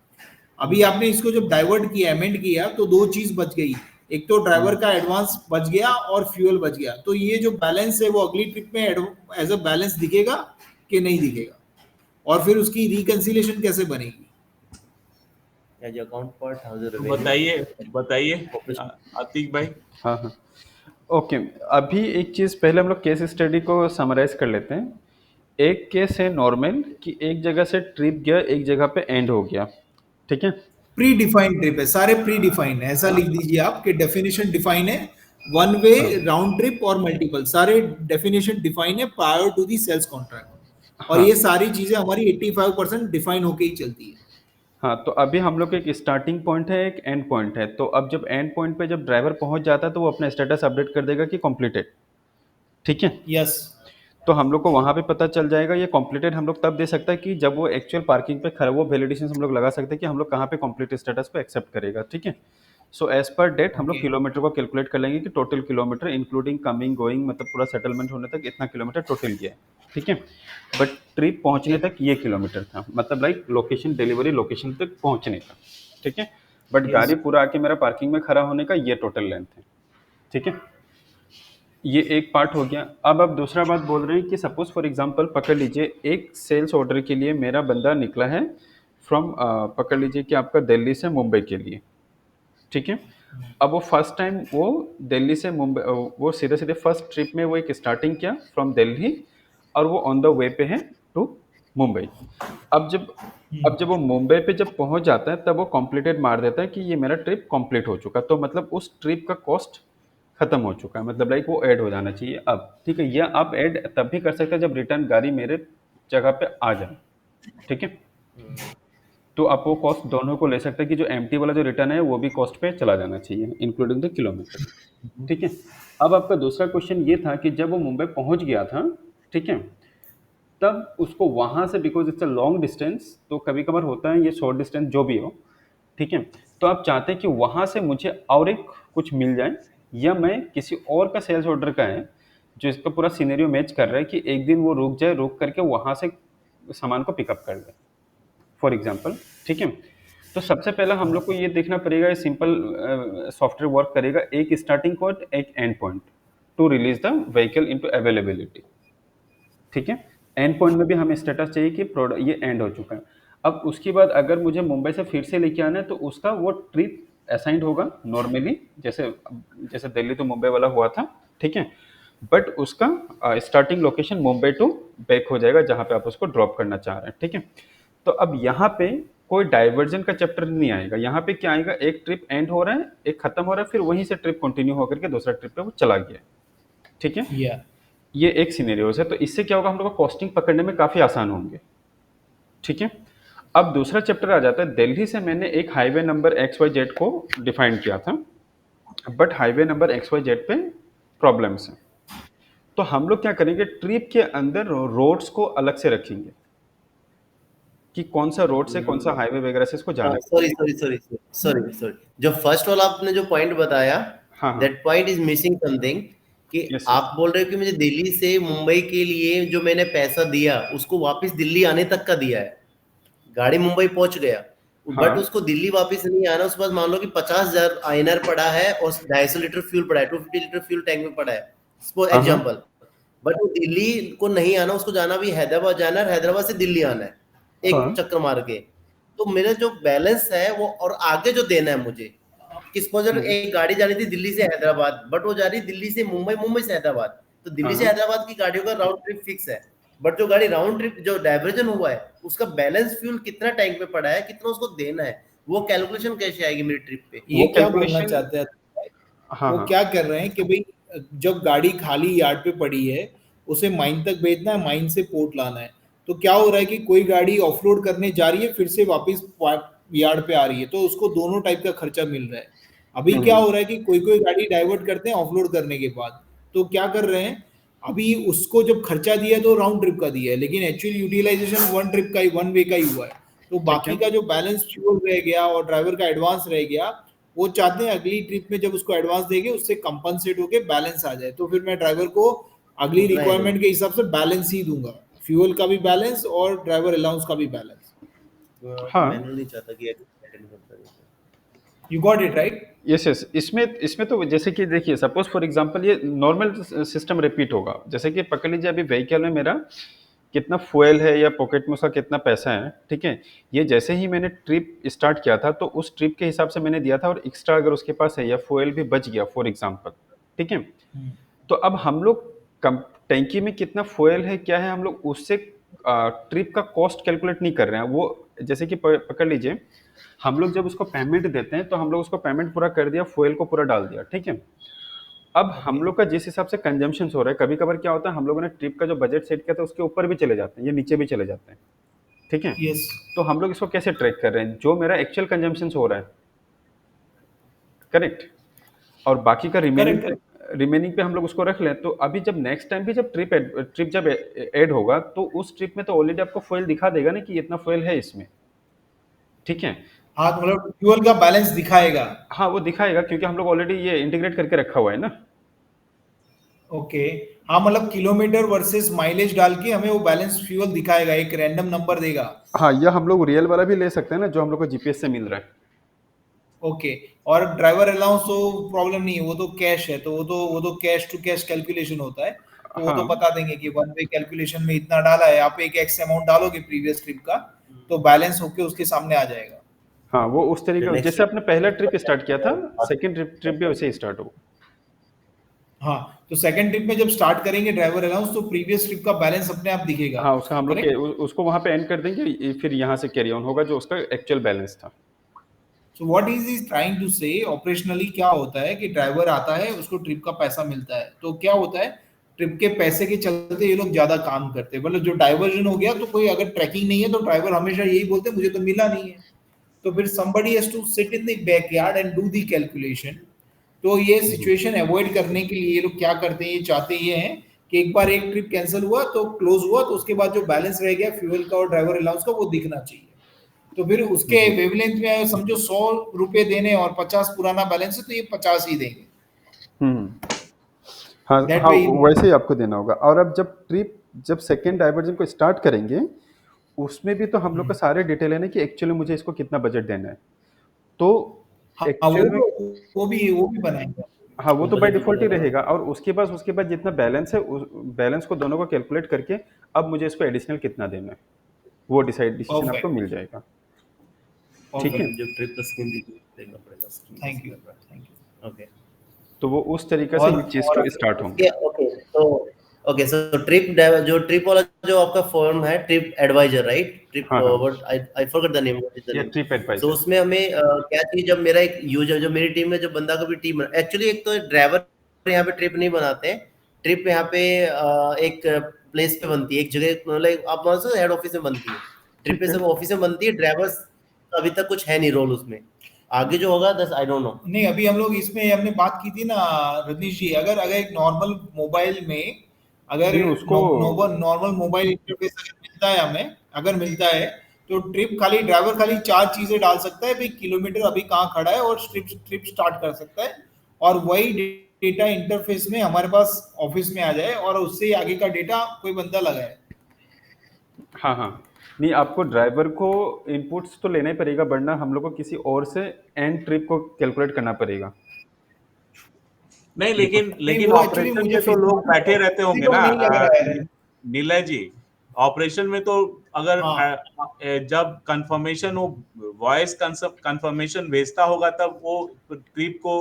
अभी आपने इसको जब डाइवर्ट किया, अमेंड किया, तो दो चीज बच गई। एक तो ड्राइवर का एडवांस बच गया और फ्यूल बच गया, तो ये जो बैलेंस है वो अगली ट्रिप में एज अ बैलेंस दिखेगा कि नहीं दिखेगा, और फिर उसकी रिकंसिलेशन कैसे बनेगी। As account part, how's the तो revenue? बताइए बताइए Operation. अतीक भाई। हाँ हाँ। ओके। अभी एक चीज़ पहले हम लोग केस स्टडी को समराइज कर लेते हैं। एक केस है नॉर्मल कि एक जगह से ट्रिप गया, एक जगह पे एंड हो गया। ठीक है। प्री डिफाइंड ट्रिप है, सारे प्री डिफाइंड है, ऐसा लिख दीजिए आप कि डेफिनेशन डिफाइन है। वन वे, हाँ राउंड ट्रिप और मल्टीपल, सारे डेफिनेशन डिफाइन है prior to the sales contract, और हाँ ये सारी चीजें हमारी 85% डिफाइन होके ही चलती है। हाँ। तो अभी हम लोग एक स्टार्टिंग पॉइंट है, एक एंड पॉइंट है। तो अब जब एंड पॉइंट पे जब ड्राइवर पहुंच जाता है तो वो अपना स्टेटस अपडेट कर देगा कि कंप्लीटेड। ठीक है। यस। तो हम लोग को वहाँ पे पता चल जाएगा। ये कॉम्प्लीटेड हम लोग तब दे सकता है कि जब वो एक्चुअल पार्किंग पे खड़ा, वो वैलिडेशन हम लोग लगा सकते हैं कि हम लोग कहाँ पे कंप्लीट स्टेटस को एक्सेप्ट करेगा। ठीक है। सो एज पर डेट हम लोग ओके। किलोमीटर को कैलकुलेट कर लेंगे कि total kilometre including coming going, मतलब पूरा सेटलमेंट होने तक इतना किलोमीटर टोटल गया है। ठीक है। बट ट्रिप पहुंचने तक ये किलोमीटर था, मतलब लाइक लोकेशन, डिलीवरी लोकेशन तक पहुंचने का। ठीक है। But yes. गाड़ी पूरा आके मेरा पार्किंग में खड़ा होने का ये टोटल लेंथ है। ठीक है। ये एक पार्ट हो गया। अब आप दूसरा बात बोल रहे हैं कि सपोज फॉर एग्जांपल पकड़ लीजिए, एक सेल्स ऑर्डर के लिए मेरा बंदा निकला है फ्रॉम, पकड़ लीजिए कि आपका दिल्ली से मुंबई के लिए। ठीक है। अब वो फर्स्ट टाइम वो दिल्ली से मुंबई, वो सीधे सीधे फर्स्ट ट्रिप में वो एक स्टार्टिंग किया फ्रॉम दिल्ली, और वो ऑन द वे पे है टू मुंबई। अब जब अब जब वो मुंबई पे जब पहुंच जाता है तब वो कॉम्प्लीटेड मार देता है कि ये मेरा ट्रिप कंप्लीट हो चुका। तो मतलब उस ट्रिप का कॉस्ट खत्म हो चुका है, मतलब लाइक वो ऐड हो जाना चाहिए अब। ठीक है। या आप ऐड तब भी कर सकते हैं जब रिटर्न गाड़ी मेरे जगह पे आ जाए। ठीक है। तो आप वो कॉस्ट दोनों को ले सकते हैं कि जो एम्प्टी वाला जो रिटर्न है वो भी कॉस्ट पे चला जाना चाहिए इंक्लूडिंग द किलोमीटर। ठीक है। अब आपका दूसरा क्वेश्चन ये था कि जब वो मुंबई पहुंच गया था, ठीक है, तब उसको वहां से, because it's a long distance, तो कभी कभार होता है ये शॉर्ट डिस्टेंस जो भी हो, ठीक है, तो आप चाहते हैं कि वहां से मुझे और एक कुछ मिल जाए, या मैं किसी और का सेल्स ऑर्डर का है जो इसका पूरा सिनेरियो मैच कर रहा है कि एक दिन वो रुक जाए, रुक करके वहां से सामान को पिकअप कर दे, फॉर एग्जाम्पल। ठीक है। तो सबसे पहला हम लोग को ये देखना पड़ेगा, ये सिंपल सॉफ्टवेयर वर्क करेगा, एक स्टार्टिंग पॉइंट एक and point two release the vehicle into availability. ठीक है। एंड पॉइंट में भी हमें स्टेटस चाहिए कि प्रोडक्ट ये एंड हो चुका है। अब उसके बाद अगर मुझे मुंबई से फिर से लेके आना है तो उसका वो ट्रिप असाइंड होगा नॉर्मली, जैसे जैसे दिल्ली टू मुंबई वाला हुआ था। ठीक है। बट उसका starting location Mumbai to back हो जाएगा जहां पे आप उसको ड्रॉप करना चाह रहे हैं। ठीक है। तो अब यहाँ पे कोई डाइवर्जन का चैप्टर नहीं आएगा। यहाँ पे क्या आएगा, एक ट्रिप एंड हो रहा है, एक खत्म हो रहा है, फिर वहीं से ट्रिप कंटिन्यू होकर के दूसरा ट्रिप पे वो चला गया। ठीक है। या ये एक सिनेरियोस है। तो इससे क्या होगा, हम लोग को कॉस्टिंग पकड़ने में काफी आसान होंगे। ठीक है। अब दूसरा चैप्टर आ जाता है, दिल्ली से मैंने एक हाईवे नंबर XYZ को डिफाइन किया था, बट हाईवे नंबर XYZ पे प्रॉब्लम्स हैं। तो हम लोग क्या करेंगे, ट्रिप के अंदर रोड्स को अलग से रखेंगे कि कौन सा रोड से कौन सा हाईवे वगैरह से इसको जाना है। सॉरी, जो फर्स्ट वाला आपने जो पॉइंट बताया, हाँ हाँ। That point is missing something, कि Yes, yes. आप बोल रहे हो कि मुझे दिल्ली से मुंबई के लिए जो मैंने पैसा दिया उसको वापस दिल्ली आने तक का दिया है, गाड़ी मुंबई पहुंच गया, हाँ। बट उसको दिल्ली वापस नहीं आना, उसके बाद मान लो कि 50,000 INR पड़ा है और 250 लीटर फ्यूल पड़ा है, 250 लीटर फ्यूल टैंक में पड़ा है, फॉर हाँ। एग्जाम्पल, बट वो दिल्ली को नहीं आना, उसको जाना भी हैदराबाद जाना है, हैदराबाद से दिल्ली आना है एक हाँ। चक्कर मार के, तो मेरा जो बैलेंस है वो और आगे जो देना है मुझे, कि सपोज एक गाड़ी जानी थी दिल्ली से हैदराबाद, बट वो जा रही दिल्ली से मुंबई, मुंबई से हैदराबाद, तो दिल्ली से हाँ। हैदराबाद की गाड़ियों का राउंड ट्रिप फिक्स है, बट जो गाड़ी राउंड ट्रिप जो डाइवर्जन हुआ है उसका बैलेंस फ्यूल कितना टैंक में पड़ा है, कितना उसको देना है, वो कैलकुलेशन कैसे आएगी मेरी ट्रिप पे? ये वो क्या बोलना कैलकुलेशन, चाहते हैं, हाँ वो हाँ क्या कर रहे हैं कि भाई जब गाड़ी खाली यार्ड पे पड़ी है उसे माइन तक भेजना है, माइन से पोर्ट लाना है, तो क्या हो रहा है कि कोई गाड़ी ऑफलोड करने जा रही है फिर से वापस यार्ड पे आ रही है, तो उसको दोनों टाइप का खर्चा मिल रहा है। अभी क्या हो रहा है कि कोई कोई गाड़ी डाइवर्ट करते हैं ऑफलोड करने के बाद, तो क्या कर रहे हैं, अभी उसको जब खर्चा दिया है तो राउंड ट्रिप का दिया है, लेकिन एक्चुअल यूटिलाइजेशन वन ट्रिप का ही, वन वे का ही हुआ है, तो बाकी का जो बैलेंस फ्यूल रह गया और ड्राइवर का एडवांस रह गया, वो चाहते हैं अगली ट्रिप में जब उसको एडवांस देंगे उससे कंपनसेट होके बैलेंस आ जाए, तो फिर मैं ड्राइवर को अगली नहीं, रिक्वायरमेंट के हिसाब से बैलेंस ही दूंगा, फ्यूल का भी बैलेंस और ड्राइवर अलाउंस का भी बैलेंस। हाँ। मैनुअल नहीं चाहता कि you got it right? Yes yes. इसमें इसमें तो जैसे कि देखिए, सपोज फॉर एग्जांपल ये नॉर्मल सिस्टम रिपीट होगा, जैसे कि पकड़ लीजिए अभी व्हीकल में मेरा कितना फ्यूल है या पॉकेट में उसका कितना पैसा है। ठीक है। ये जैसे ही मैंने ट्रिप स्टार्ट किया था तो उस ट्रिप के हिसाब से मैंने दिया था, और एक्स्ट्रा अगर उसके पास है या फ्यूल भी बच गया फॉर एग्जांपल, ठीक है, तो अब हम लोग कम टैंकी में कितना फ्यूल है क्या है, हम लोग उससे ट्रिप का कॉस्ट कैलकुलेट नहीं कर रहे हैं। वो जैसे कि पकड़ लीजिए, हम लोग जब उसको पेमेंट देते हैं तो हम लोग उसको पेमेंट पूरा कर दिया, फ्यूल को पूरा डाल दिया। ठीक है। अब हम लोग का जिस हिसाब से कंजम्पशन हो रहा है, कभी कभार क्या होता है, हम लोगों ने ट्रिप का जो बजट सेट किया था उसके ऊपर भी चले जाते हैं या नीचे भी चले जाते हैं। ठीक है। यस। तो हम लोग इसको कैसे ट्रैक कर रहे हैं, जो मेरा एक्चुअल कंजम्पशन हो रहा है, करेक्ट, और बाकी का Correct. रिमेनिंग पे हम लोग उसको रख लें, तो अभी जब नेक्स्ट टाइम भी जब ट्रिप जब ऐड होगा तो उस ट्रिप में तो ऑलरेडी आपको फ्यूल दिखा देगा ना कि इतना फ्यूल है इसमें। ठीक है। हाँ, तो मतलब फ्यूल का बैलेंस दिखाएगा। हाँ वो दिखाएगा क्योंकि हम लोग ऑलरेडी ये इंटीग्रेट करके रखा हुआ है ना। ओके। हाँ, मतलब किलोमीटर वर्सेस माइलेज डाल के हमें वो बैलेंस फ्यूल दिखाएगा, एक रैंडम नंबर देगा। हाँ, या हम लोग रियल वाला भी ले सकते हैं ना, जो हम लोग को जीपीएस से मिल रहा है। ओके। और ड्राइवर अलाउंस तो प्रॉब्लम नहीं है, वो तो कैश है, तो वो तो कैश टू कैश कैलकुलेशन होता है, तो वो तो हाँ बता देंगे कि वन वे कैलकुलेशन में इतना डाला है, आप एक एक्स अमाउंट डालोगे प्रीवियस ट्रिप का, तो बैलेंस होके उसके सामने आ जाएगा। हाँ, वो उस तरीके next जैसे आपने पहला ट्रिप स्टार्ट किया था, trip- सेकंड ट्रिप भी वैसे ही स्टार्ट हो। हाँ, तो सेकंड ट्रिप में जब स्टार्ट करेंगे ड्राइवर अलाउंस, तो प्रीवियस ट्रिप का बैलेंस अपने आप दिखेगा। हाँ, उसका हम लोग Correct? उसको वहां पे एंड कर देंगे, फिर यहाँ से कैरी ऑन होगा जो उसका एक्चुअल बैलेंस था। So what is he trying to say, operationally क्या होता है कि ड्राइवर आता है, उसको ट्रिप का पैसा मिलता है, तो क्या होता है, ट्रिप के पैसे के चलते ये लोग ज्यादा काम करते हैं। मतलब जो डाइवर्जन हो गया तो कोई अगर ट्रैकिंग नहीं है तो ड्राइवर हमेशा यही बोलते हैं मुझे तो मिला नहीं है, तो फिर somebody has to sit in the backyard and do the calculation। तो ये सिचुएशन अवॉइड करने के लिए ये लोग क्या करते हैं, ये चाहते ये हैं कि एक बार एक ट्रिप कैंसिल हुआ तो क्लोज हुआ तो उसके बाद जो बैलेंस रह गया फ्यूल का और ड्राइवर अलाउंस का वो दिखना चाहिए। तो फिर उसके वेवलेंथ में समझो 100 रुपए देने और 50 पुराना बैलेंस है तो ये 50 ही देंगे। हाँ That हाँ, way you- वैसे ही आपको देना होगा। और अब जब सेकेंड डाइवर्जन को स्टार्ट करेंगे उसमें भी तो हम लोग का सारे डिटेल है ना कि एक्चुअली मुझे इसको कितना बजट देना है। तो हाँ एक्चुअल में वो भी बनाएंगे। हाँ वो तो बाय budget डिफॉल्ट ही बनाना। रहेगा। और उसके बाद जितना बैलेंस है उस बैलेंस को दोनों को कैलकुलेट करके अब मुझे इसको एडिशनल कितना देना है वो डिसीजन Perfect. आपको मिल जाएगा। ठीक है, जब ट्रिप का स्कीम देखना पड़ेगा। Thank you. ओके तो वो उस तरीके से ये चीज को स्टार्ट होंगे। ओके सो ट्रिप वाला जो आपका फॉर्म है, ट्रिप एडवाइजर, राइट? ट्रिप हाँ, हाँ। What I forgot the name, what is the ये नेम? Trip so advisor. उसमें हमें क्या चाहिए? जब मेरा एक यूजर, जो मेरी टीम में जो बंदा का भी टीम, एक्चुअली एक तो ड्राइवर यहाँ पे ट्रिप नहीं बनाते हैं। ट्रिप यहाँ पे एक प्लेस पे बनती है, एक जगह, मतलब आप मान सकते हेड ऑफिस में बनती है ट्रिप पे, सब ऑफिस में बनती है। ड्राइवर्स अभी तक कुछ है नहीं रोल उसमें, आगे जो होगा दस आई डोंट नो। नहीं अभी हम लोग इसमें हमने बात की थी ना रजनीश जी, अगर एक नॉर्मल मोबाइल में अगर नहीं, उसको नॉर्मल मोबाइल इंटरफेस अगर मिलता है हमें, अगर मिलता है तो ड्राइवर खाली 4 चीजें डाल सकता है भाई, किलोमीटर अभी कहाँ खड़ा है और ट्रिप स्टार्ट कर सकता है, और वही डेटा इंटरफेस में हमारे पास ऑफिस में आ जाए और उससे ही आगे का डेटा कोई बंदा लगाए। हाँ हाँ, नहीं आपको ड्राइवर को इनपुट्स तो लेना ही पड़ेगा, वरना हम लोग को किसी और से एंड ट्रिप को कैलकुलेट करना पड़ेगा। नहीं, लेकिन वो actually ऑपरेशन मुझे में तो लोग feedback बैठे रहते होंगे किसी को ना नहीं लग रहा है। नीलय जी। ऑपरेशन में तो अगर हाँ। जब कंफर्मेशन हो, वॉइस कंफर्मेशन भेजता होगा तब वो ट्रिप को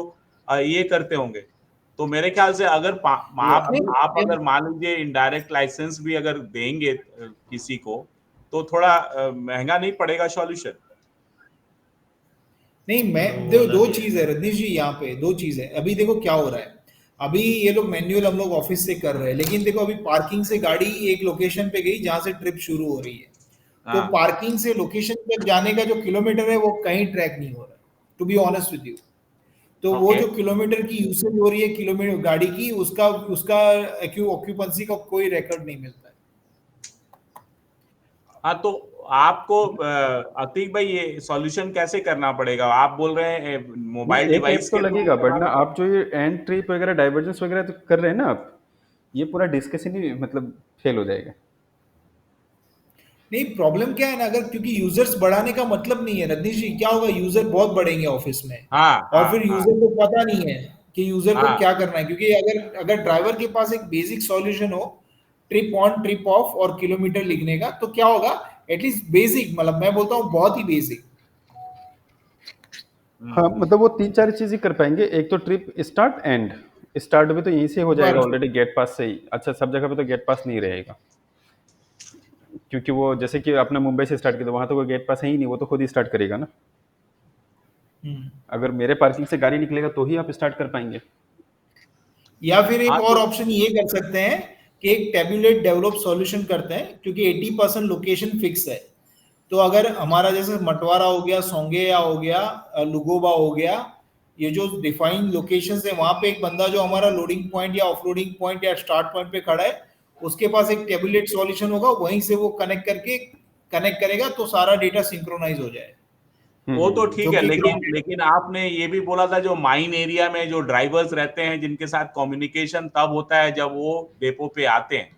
ये करते होंगे। तो मेरे ख्याल से अगर आप अगर मान लीजिए इनडायरेक्ट लाइसेंस भी अगर देंगे किसी को तो थोड़ा महंगा नहीं पड़ेगा सॉल्यूशन? नहीं मैं दो चीज है रजनीश जी, यहाँ पे 2 चीज है। अभी देखो क्या हो रहा है, अभी ये लोग मैन्युअल हम लोग ऑफिस से कर रहे हैं, लेकिन देखो अभी पार्किंग से गाड़ी एक लोकेशन पे गई जहां से ट्रिप शुरू हो रही है, तो पार्किंग से लोकेशन तक जाने का जो किलोमीटर है वो कहीं ट्रैक नहीं हो रहा है, to be honest with you. तो वो जो किलोमीटर की यूसेज हो रही है किलोमीटर गाड़ी की, उसका ऑक्यूपेंसी का कोई रिकॉर्ड नहीं मिलता है। हाँ, तो आपको अतीक भाई ये सॉल्यूशन कैसे करना पड़ेगा? आप बोल रहे हैं मोबाइल एक ऐप डिवाइस तो के लगेगा, थ्रू वरना आप जो ये एंड ट्रिप वगैरह डाइवर्जेंस वगैरह तो कर रहे हैं ना आप, ये पूरा डिस्कशन ही मतलब फेल हो जाएगा। नहीं प्रॉब्लम क्या है ना, अगर क्योंकि यूजर्स बढ़ाने का मतलब नहीं है रजनीश जी, क्या होगा यूजर बहुत बढ़ेंगे ऑफिस में, और फिर यूजर को पता नहीं है कि यूजर को क्या करना है, क्योंकि अगर ड्राइवर के पास एक बेसिक सॉल्यूशन हो ट्रिप ऑन ट्रिप ऑफ और किलोमीटर लिखने का, तो क्या होगा एटलीस्ट बेसिक, मतलब मैं बोलता हूँ बहुत ही बेसिक। हाँ मतलब वो 3-4 चीज ही कर पाएंगे। एक तो ट्रिप स्टार्ट एंड, स्टार्ट भी तो यहीं से हो जाएगा ऑलरेडी गेट पास से ही। अच्छा, सब जगह पे तो गेट पास नहीं रहेगा, क्योंकि वो जैसे कि आपने मुंबई से स्टार्ट किया तो वहां तो कोई गेट पास है ही नहीं, वो तो खुद ही स्टार्ट करेगा ना। अगर मेरे पार्किंग से गाड़ी निकलेगा तो ही आप स्टार्ट कर पाएंगे। या फिर एक और ऑप्शन ये कर सकते हैं कि एक टेबुलेट डेवलप सॉल्यूशन करते हैं, क्योंकि 80% लोकेशन फिक्स है। तो अगर हमारा जैसे मटवारा हो गया, सोंगेया हो गया, लुगोबा हो गया, ये जो डिफाइंड लोकेशंस है, वहां पे एक बंदा जो हमारा लोडिंग पॉइंट या ऑफलोडिंग पॉइंट या स्टार्ट पॉइंट पे खड़ा है, उसके पास एक टेबुलेट सॉल्यूशन होगा, वहीं से वो कनेक्ट करेगा तो सारा डेटा सिंक्रोनाइज हो जाए। वो तो ठीक है, लेकिन आपने ये भी बोला था जो माइन एरिया में जो ड्राइवर्स रहते हैं जिनके साथ कम्युनिकेशन तब होता है जब वो डेपो पे आते हैं,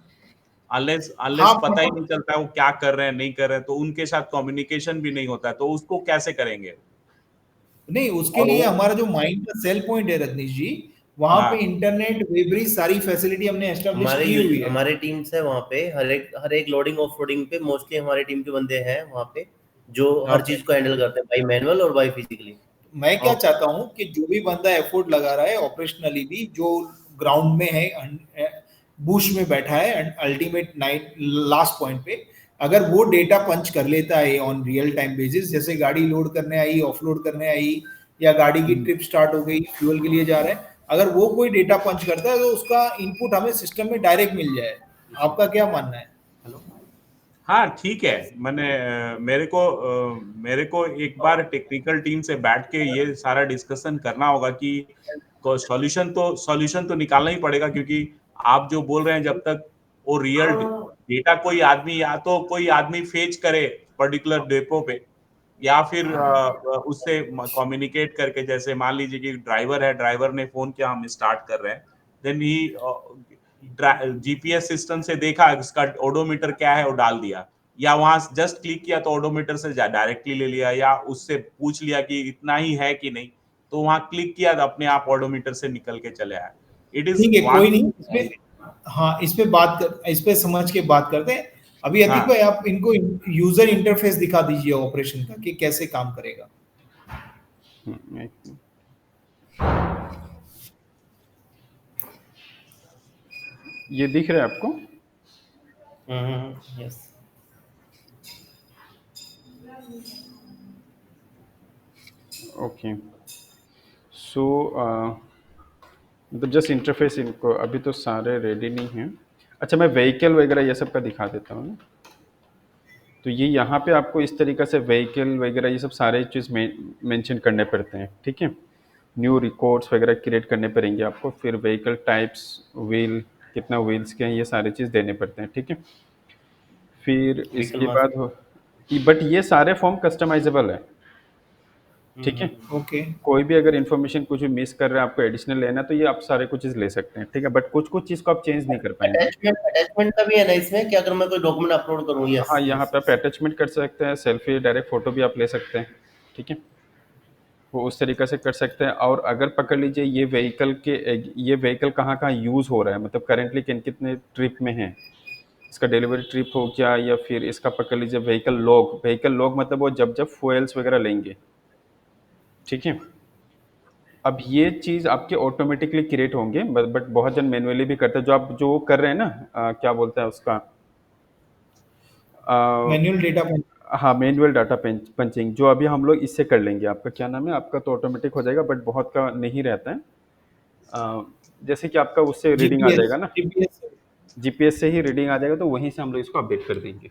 अनलेस पता ही नहीं चलता है वो क्या कर रहे हैं नहीं कर रहे हैं, तो उनके साथ कम्युनिकेशन भी नहीं होता है, तो उसको कैसे करेंगे? नहीं, उसके लिए हमारा जो माइंड का सेल पॉइंट है रजनीश जी, वहां पे इंटरनेट वेबरी सारी फैसिलिटी हमने एस्टेब्लिश की हुई है। हमारे टीम्स है वहां पे, हर एक लोडिंग ऑफ लोडिंग पे मोस्टली हमारे टीम के बंदे हैं वहां पे जो हर चीज को हैंडल करते हैं, बाय मैनुअल और बाय फिजिकली। मैं क्या चाहता हूं कि जो भी बंदा एफर्ट लगा रहा है ऑपरेशनली भी, जो ग्राउंड में है, बुश में बैठा है, अल्टीमेट नाइट लास्ट पॉइंट पे, अगर वो डेटा पंच कर लेता है ऑन रियल टाइम बेसिस, जैसे गाड़ी लोड करने आई, ऑफलोड करने आई, या गाड़ी की ट्रिप स्टार्ट हो गई, फ्यूल के लिए जा रहे हैं, अगर वो कोई डेटा पंच करता है तो उसका इनपुट हमें सिस्टम में डायरेक्ट मिल जाए। आपका क्या मानना है? हाँ ठीक है। मैंने मेरे को एक बार टेक्निकल टीम से बैठ के ये सारा डिस्कशन करना होगा कि सॉल्यूशन तो निकालना ही पड़ेगा, क्योंकि आप जो बोल रहे हैं जब तक वो रियल डेटा कोई आदमी या तो कोई आदमी फेच करे पर्टिकुलर डेपो पे, या फिर उससे कम्युनिकेट करके, जैसे मान लीजिए कि ड्राइवर है, ड्राइवर ने फोन किया, हम स्टार्ट कर रहे हैं, देन ही जीपीएस सिस्टम से देखा इसका ओडोमीटर क्या है, वो डाल दिया, या वहां जस्ट क्लिक किया तो ओडोमीटर से डायरेक्टली ले लिया, या उससे पूछ लिया कि इतना ही है कि नहीं, तो वहां क्लिक किया तो अपने आप ओडोमीटर से निकल के चले आया। इट इज ठीक है, कोई नहीं, वन। इसमें हाँ इस पे समझ के बात करते हैं। अभी अतीक हाँ भाई आप इनको यूजर इंटरफेस दिखा दीजिए ऑपरेशन का कि कैसे काम करेगा। एक- ये दिख रहा है आपको? यस। ओके। सो मतलब जस्ट इंटरफेस इनको अभी तो सारे रेडी नहीं हैं। अच्छा, मैं व्हीकल वगैरह ये सब का दिखा देता हूँ ना। तो ये यहाँ पे आपको इस तरीक़े से व्हीकल वगैरह ये सब सारे चीज़ मेंशन करने पड़ते हैं, ठीक है। न्यू रिकॉर्ड्स वगैरह क्रिएट करने पड़ेंगे आपको, फिर व्हीकल टाइप्स, व्हील कितना व्हील्स के हैं, ये सारे चीज़ देने पड़ते हैं, ठीक है। फिर व्हीकल इसके बाद मास्टर। बट ये सारे फॉर्म कस्टमाइजेबल है, ठीक है। ओके। कोई भी अगर इन्फॉर्मेशन कुछ भी मिस कर रहे हैं, आपको एडिशनल लेना है, तो ये आप सारे कुछ चीज़ ले सकते हैं, ठीक है। बट कुछ कुछ चीज़ को आप चेंज नहीं कर पाएंगे। अटैचमेंट का भी है ना इसमें, कि अगर मैं कोई डॉक्यूमेंट अपलोड करूँ? यस हाँ, यहाँ पे यस। आप अटैचमेंट कर सकते हैं, सेल्फी डायरेक्ट फ़ोटो भी आप ले सकते हैं, ठीक है। वो उस तरीक़े से कर सकते हैं। और अगर पकड़ लीजिए ये व्हीकल कहाँ कहाँ यूज़ हो रहा है, मतलब करेंटली किन कितने ट्रिप में है, इसका डिलीवरी ट्रिप हो गया, या फिर इसका पकड़ लीजिए व्हीकल लॉग मतलब वो जब जब फ्यूल्स वगैरह लेंगे, ठीक है। अब ये चीज़ आपके ऑटोमेटिकली क्रिएट होंगे, बट बहुत जन मैनुअली भी करते हैं, जो आप जो कर रहे हैं ना, क्या बोलते हैं उसका, मैनुअल डेटा हाँ, मैनुअल डाटा पंचिंग, जो अभी हम लोग इससे कर लेंगे। आपका क्या नाम है, आपका तो ऑटोमेटिक हो जाएगा, बट बहुत का नहीं रहता है। जैसे कि आपका उससे रीडिंग आ जीपीएस जाएगा ना, जीपीएस जीपीएस से ही रीडिंग आ जाएगा, तो वहीं से हम लोग इसको अपडेट कर देंगे।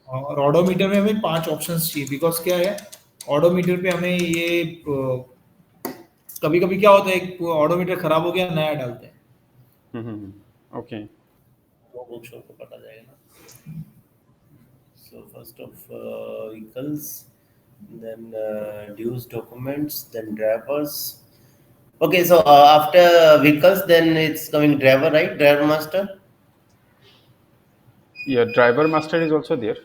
और ऑडोमीटर में हमें 5 ऑप्शंस चाहिए, बिकॉज क्या है, ऑडोमीटर पे हमें ये कभी कभी क्या होता है, एक ऑडोमीटर खराब हो गया, नया डालते हैं। ओके। वो बुक को पता जाएगा ना। So first of vehicles, then dues documents, then drivers. Okay, so after vehicles, then it's coming driver, right? Driver master. या driver master is also there.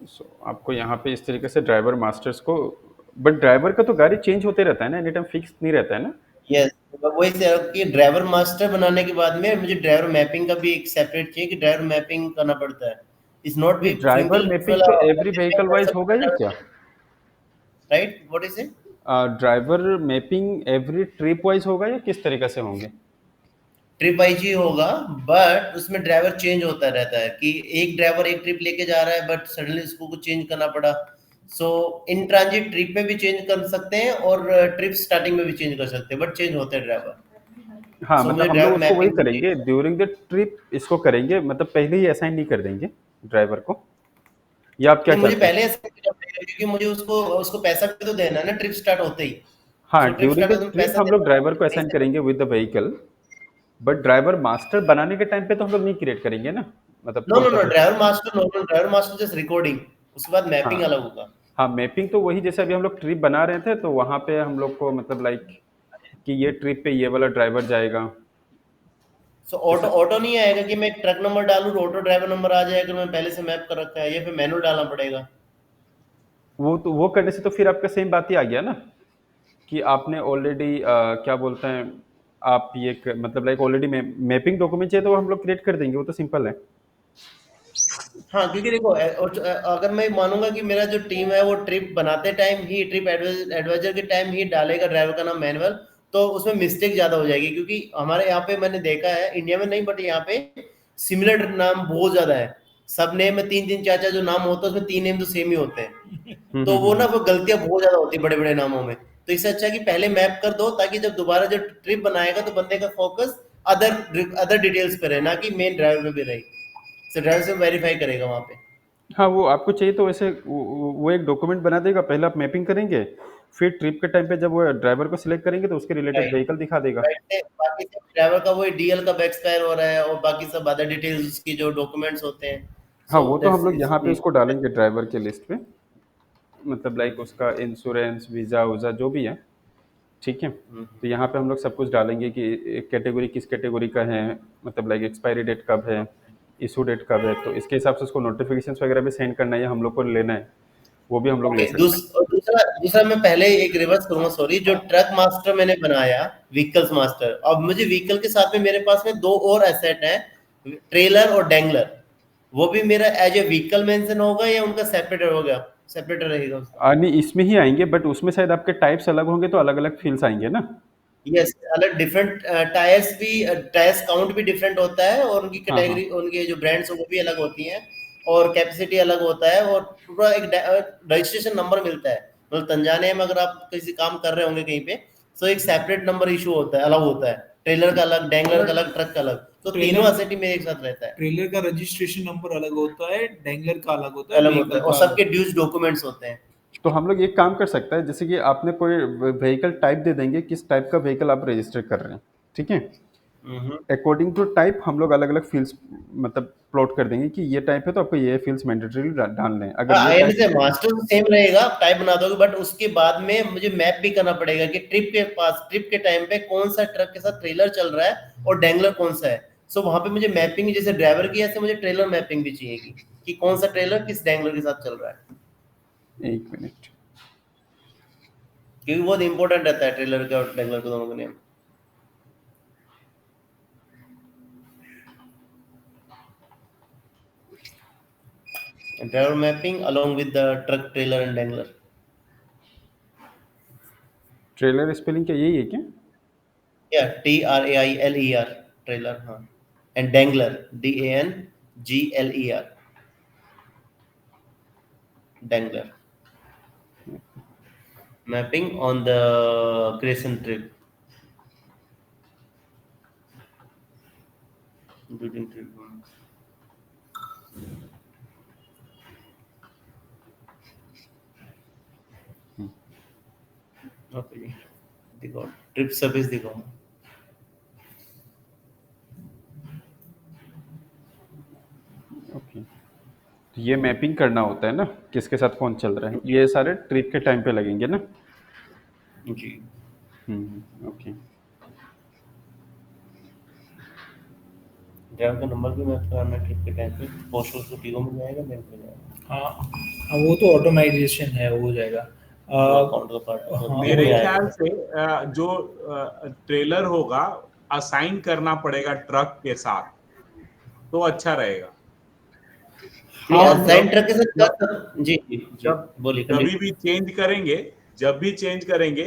So आपको यहाँ पे इस तरीके से ड्राइवर मास्टर्स को, बट ड्राइवर का तो गाड़ी चेंज होते रहता है ना, एनी टाइम फिक्स नहीं रहता है ना। यस, वही से कि ड्राइवर मास्टर बनाने के बाद में मुझे ड्राइवर मैपिंग का भी एक सेपरेट चाहिए, कि ड्राइवर मैपिंग करना पड़ता है। Is not be driver single mapping तो एवरी व्हीकल वाइज होगा या क्या? Right, what is it? Driver mapping every trip wise होगा या किस तरीके से होंगे? ट्रिप वाइज ही होगा, बट उसमें ड्राइवर चेंज होता रहता है, कि एक ड्राइवर एक ट्रिप लेके जा रहा है, बट सडनली उसको कुछ चेंज करना पड़ा। सो इन ट्रांजिट ट्रिप में भी चेंज कर सकते हैं, और ट्रिप स्टार्टिंग में भी चेंज कर सकते हैं, बट चेंज होते हैं ड्राइवर। हाँ, सो मतलब मुझे हम लोग ड्राइवर उसको वही मैपिंग करेंगे, ड्यूरिंग द ट्रिप इसको करेंगे, मतलब पहले ही असाइन नहीं कर देंगे ड्राइवर को, या आप क्या नहीं, मुझे चाहते हैं? पहले ऐसा करना पड़ेगा, क्योंकि मुझे उसको उसको पैसा भी तो देना है ना ट्रिप स्टार्ट होते ही। हाँ, so trip during start the होते ही ट्रिप पैसा हम लोग ड्राइवर को असाइन देना। करेंगे with the vehicle, but driver master बनाने के टाइम पे तो हम लोग नहीं क्रिएट करेंगे ना, मतलब नो कौन नो सा no, vehicle. Driver master just recording, उसके बाद मैपिंग हाँ अलग होगा। हाँ, मैपिंग तो वही, जैसे अभी हम लोग ट्रिप बना रहे थे, तो वहाँ पे हम लोग को मतलब लाइक कि ये ट्रिप पे ये वाला ड्राइवर जाएगा। सो ऑटो ऑटो नहीं आएगा कि मैं एक ट्रक नंबर डालूं, ऑटो ड्राइवर नंबर आ जाएगा, मैं पहले से मैप कर रखा है, या फिर मैनुअल डालना पड़ेगा? वो करने से तो फिर आपका सेम बात ही आ गया ना, कि आपने ऑलरेडी क्या बोलते हैं, आप ये मतलब लाइक ऑलरेडी मैपिंग डॉक्यूमेंट चाहिए तो वो हम लोग क्रिएट कर देंगे, वो तो सिंपल है। हाँ, क्योंकि देखो अगर मैं मानूंगा कि मेरा जो टीम है वो ट्रिप बनाते टाइम ही, ट्रिप एडवाइजर के टाइम ही डालेगा ड्राइवर का नाम मैनुअल, तो उसमें मिस्टेक ज्यादा हो जाएगी, क्योंकि हमारे यहाँ पे मैंने देखा है, इंडिया में नहीं बट यहाँ पे सिमिलर नाम बहुत ज्यादा है। सब नेम में 3 3 4 4 जो नाम होता है उसमें 3 नेम तो सेम ही होते हैं, तो वो हम्म। ना वो गलतियां बहुत ज्यादा होती है बड़े बड़े नामों में। तो इससे अच्छा है कि पहले मैप कर दो, ताकि जब दोबारा जो ट्रिप बनाएगा तो बंदे का फोकस अदर अदर डिटेल्स पे रहे, ना कि मेन ड्राइवर पे भी रहे। तो ड्राइवर से वेरीफाई करेगा वहां पे। हाँ, वो आपको चाहिए तो वैसे वो एक डॉक्यूमेंट बना देगा, पहले आप मैपिंग करेंगे, फिर ट्रिप के टाइम पे जब वो ड्राइवर को सिलेक्ट करेंगे तो उसके रिलेटेड राइट। व्हीकल दिखा देगा। राइट, बाकी सब ड्राइवर का वही डीएल कब एक्सपायर हो रहा है और बाकी सब अदर डिटेल्स की जो डॉक्यूमेंट्स होते हैं। हाँ, सो वो तो हम दैट्स लोग यहाँ पे इज उसको डालेंगे ड्राइवर के लिस्ट पे, मतलब लाइक उसका इंश्योरेंस, वीज़ा वूज़ा जो भी है, ठीक है। तो यहाँ पे हम लोग सब कुछ डालेंगे कि कैटेगरी किस कैटेगरी का है, मतलब लाइक एक्सपायरी डेट कब है, इशू डेट कब है, तो इसके हिसाब से उसको नोटिफिकेशंस वगैरह भी सेंड करना है या हम लोग को लेना है, वो भी हम लोग ले ओके। सकते हैं। दूसरा दूसरा मैं पहले एक रिवर्स करूंगा, सॉरी। जो ट्रक मास्टर मैंने बनाया, व्हीकल्स मास्टर, अब मुझे व्हीकल के साथ में मेरे पास में दो और एसेट है, ट्रेलर और डैंगलर। वो भी मेरा एज ए व्हीकल मेंशन होगा या उनका सेपरेट होगा? सेपरेट रहेगा उसका। नहीं, इसमें ही आएंगे, बट उसमें शायद आपके टाइप्स अलग होंगे तो अलग अलग फील्ड्स आएंगे ना। यस, अलग डिफरेंट टायर्स भी, टायर्स काउंट भी डिफरेंट होता है, और उनकी हाँ हाँ। कैटेगरी, उनके जो ब्रांड्स वो भी अलग होती हैं, और कैपेसिटी अलग होता है, और पूरा एक रजिस्ट्रेशन नंबर मिलता है। मतलब तंजानिया में अगर आप किसी काम कर रहे होंगे कहीं पे, तो एक सेपरेट नंबर इशू होता है, अलग होता है। ट्रेलर का अलग, डैंगलर का अलग, ट्रक का अलग। तो तीनों ट्रेलर असेट ही मेरे एक साथ रहता है, ट्रेलर का रजिस्ट्रेशन नंबर अलग होता है, डैंगलर का अलग होता है, अलग होता व्हीकल है, और का अलग सबके होता ड्यूज डॉक्यूमेंट्स होते हैं। तो हम लोग एक काम कर सकते हैं, जैसे कि आपने कोई व्हीकल टाइप दे देंगे, किस टाइप का व्हीकल आप रजिस्टर कर रहे हैं, ठीक है। हम्म। अकॉर्डिंग टू टाइप हम लोग अलग अलग फील्ड्स मतलब प्लॉट कर देंगे कि ये टाइप है तो आपको ये फील्ड्स मैंडेटरी डालने हैं, अगर हाँ, ये एंड टाइप। से मास्टर तो सेम रहेगा, टाइप बना दोगे, बट उसके बाद में मुझे मैप भी करना पड़ेगा कि ट्रिप के पास, ट्रिप के टाइम पे कौन सा ट्रक के साथ ट्रेलर चल रहा है और डैंगलर कौन सा है। सो वहां पे मुझे मैपिंग, जैसे ड्राइवर की ऐसे मुझे ट्रेलर मैपिंग भी चाहिए कि कौन सा ट्रेलर किस डैंगलर के साथ चल रहा है, एक मिनट। क्योंकि बहुत इंपॉर्टेंट रहता है ट्रेलर का और डैंगलर का दोनों का name. Driver mapping along with the truck, trailer and dangler. Trailer spelling क्या यही है क्या? या TRAILER, ट्रेलर, हाँ। And dangler, DANGLER, dangler. Mapping on the creation trip. Building trip. Okay. दिखाओ, ट्रिप सर्विस दिखाओ। ओके, तो ये मैपिंग करना होता है ना, किसके साथ कौन चल रहा है, ये सारे ट्रिप के टाइम पे लगेंगे ना। जी। ओके। ड्राइवर का नंबर भी मैप कराना है ट्रिप के टाइम पे, पोस्ट उसको टीओ में जाएगा, बैंक में जाएगा। हाँ हाँ, वो तो ऑटोमाइजेशन है, वो हो जाएगा। वो अकाउंट का पार्ट हाँ, मेरे में ख्याल आएगा। से जो ट्रेलर होगा असाइन करना पड़ेगा ट्रक के साथ, तो अच्छा रहेगा। नहीं, हाँ असाइन जब ट्रक के साथ जब जी जी जी, जब बोलिए, कभी कंटिन्यू। भी चेंज करेंगे, जब भी चेंज करेंगे,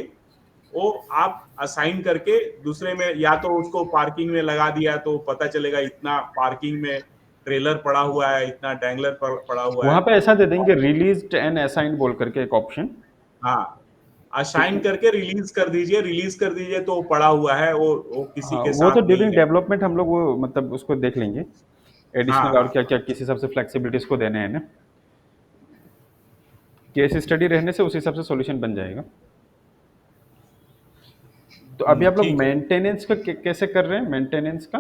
वो आप असाइन करके दूसरे में, या तो उसको पार्किंग में लगा दिया तो पता चलेगा इतना पार्किंग में ट्रेलर पड़ा हुआ है, इतना डैंगलर पड़ा हुआ वहां है। पे ऐसा दे देंगे रिलीज्ड एंड असाइन बोल करके एक ऑप्शन। हाँ, ठीक असाइन है। करके रिलीज कर दीजिए, रिलीज कर दीजिए तो वो पड़ा हुआ है, वो किसी हाँ, के वो तो साथ नहीं ड्यूरिंग है। डेवलपमेंट हम लोग वो मतलब उसको देख लेंगे, हाँ एडिशनल और हाँ। क्या क्या किस हिसाब से फ्लेक्सिबिलिटीज को देने हैं ना। केस स्टडी रहने से उस हिसाब से सॉल्यूशन बन जाएगा। तो अभी आप लोग ठीक है। मेंटेनेंस का कैसे कर रहे हैं, मेंटेनेंस का?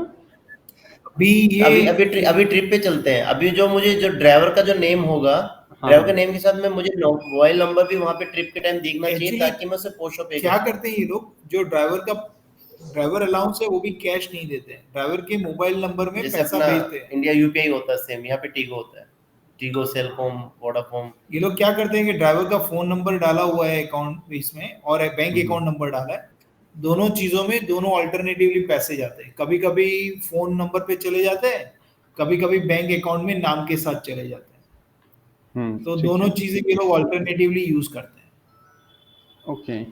अभी ये अभी ट्रिप पे चलते हैं। अभी जो मुझे, जो ड्राइवर का जो नेम होगा, हाँ ड्राइवर हाँ। के नेम के साथ में मुझे मोबाइल नंबर भी वहां पे ट्रिप के टाइम दिखना चाहिए, एक्चुअली ताकि मैं उसे पोस्ट पे क्या कर सकूं। करते हैं ये लोग, जो ड्राइवर अलाउंस है वो भी कैश नहीं देते हैं, ड्राइवर के मोबाइल नंबर में जैसे पैसा अपना भेजते हैं। इंडिया यूपीआई होता है सेम, यहाँ पे टीगो होता है, टीगो, सेलकॉम, वोडाफोन। ये लोग क्या करते हैं कि ड्राइवर का फोन नंबर डाला हुआ है अकाउंट इसमें, और बैंक हम्म, अकाउंट नंबर डाला है, दोनों चीजों में दोनों अल्टरनेटिवली पैसे जाते हैं, कभी कभी फोन नंबर पे चले जाते हैं, कभी कभी बैंक अकाउंट में नाम के साथ चले जाते हैं। तो ठीक दोनों है। चीजें ये लोग अल्टरनेटिवली यूज करते हैं। ओके।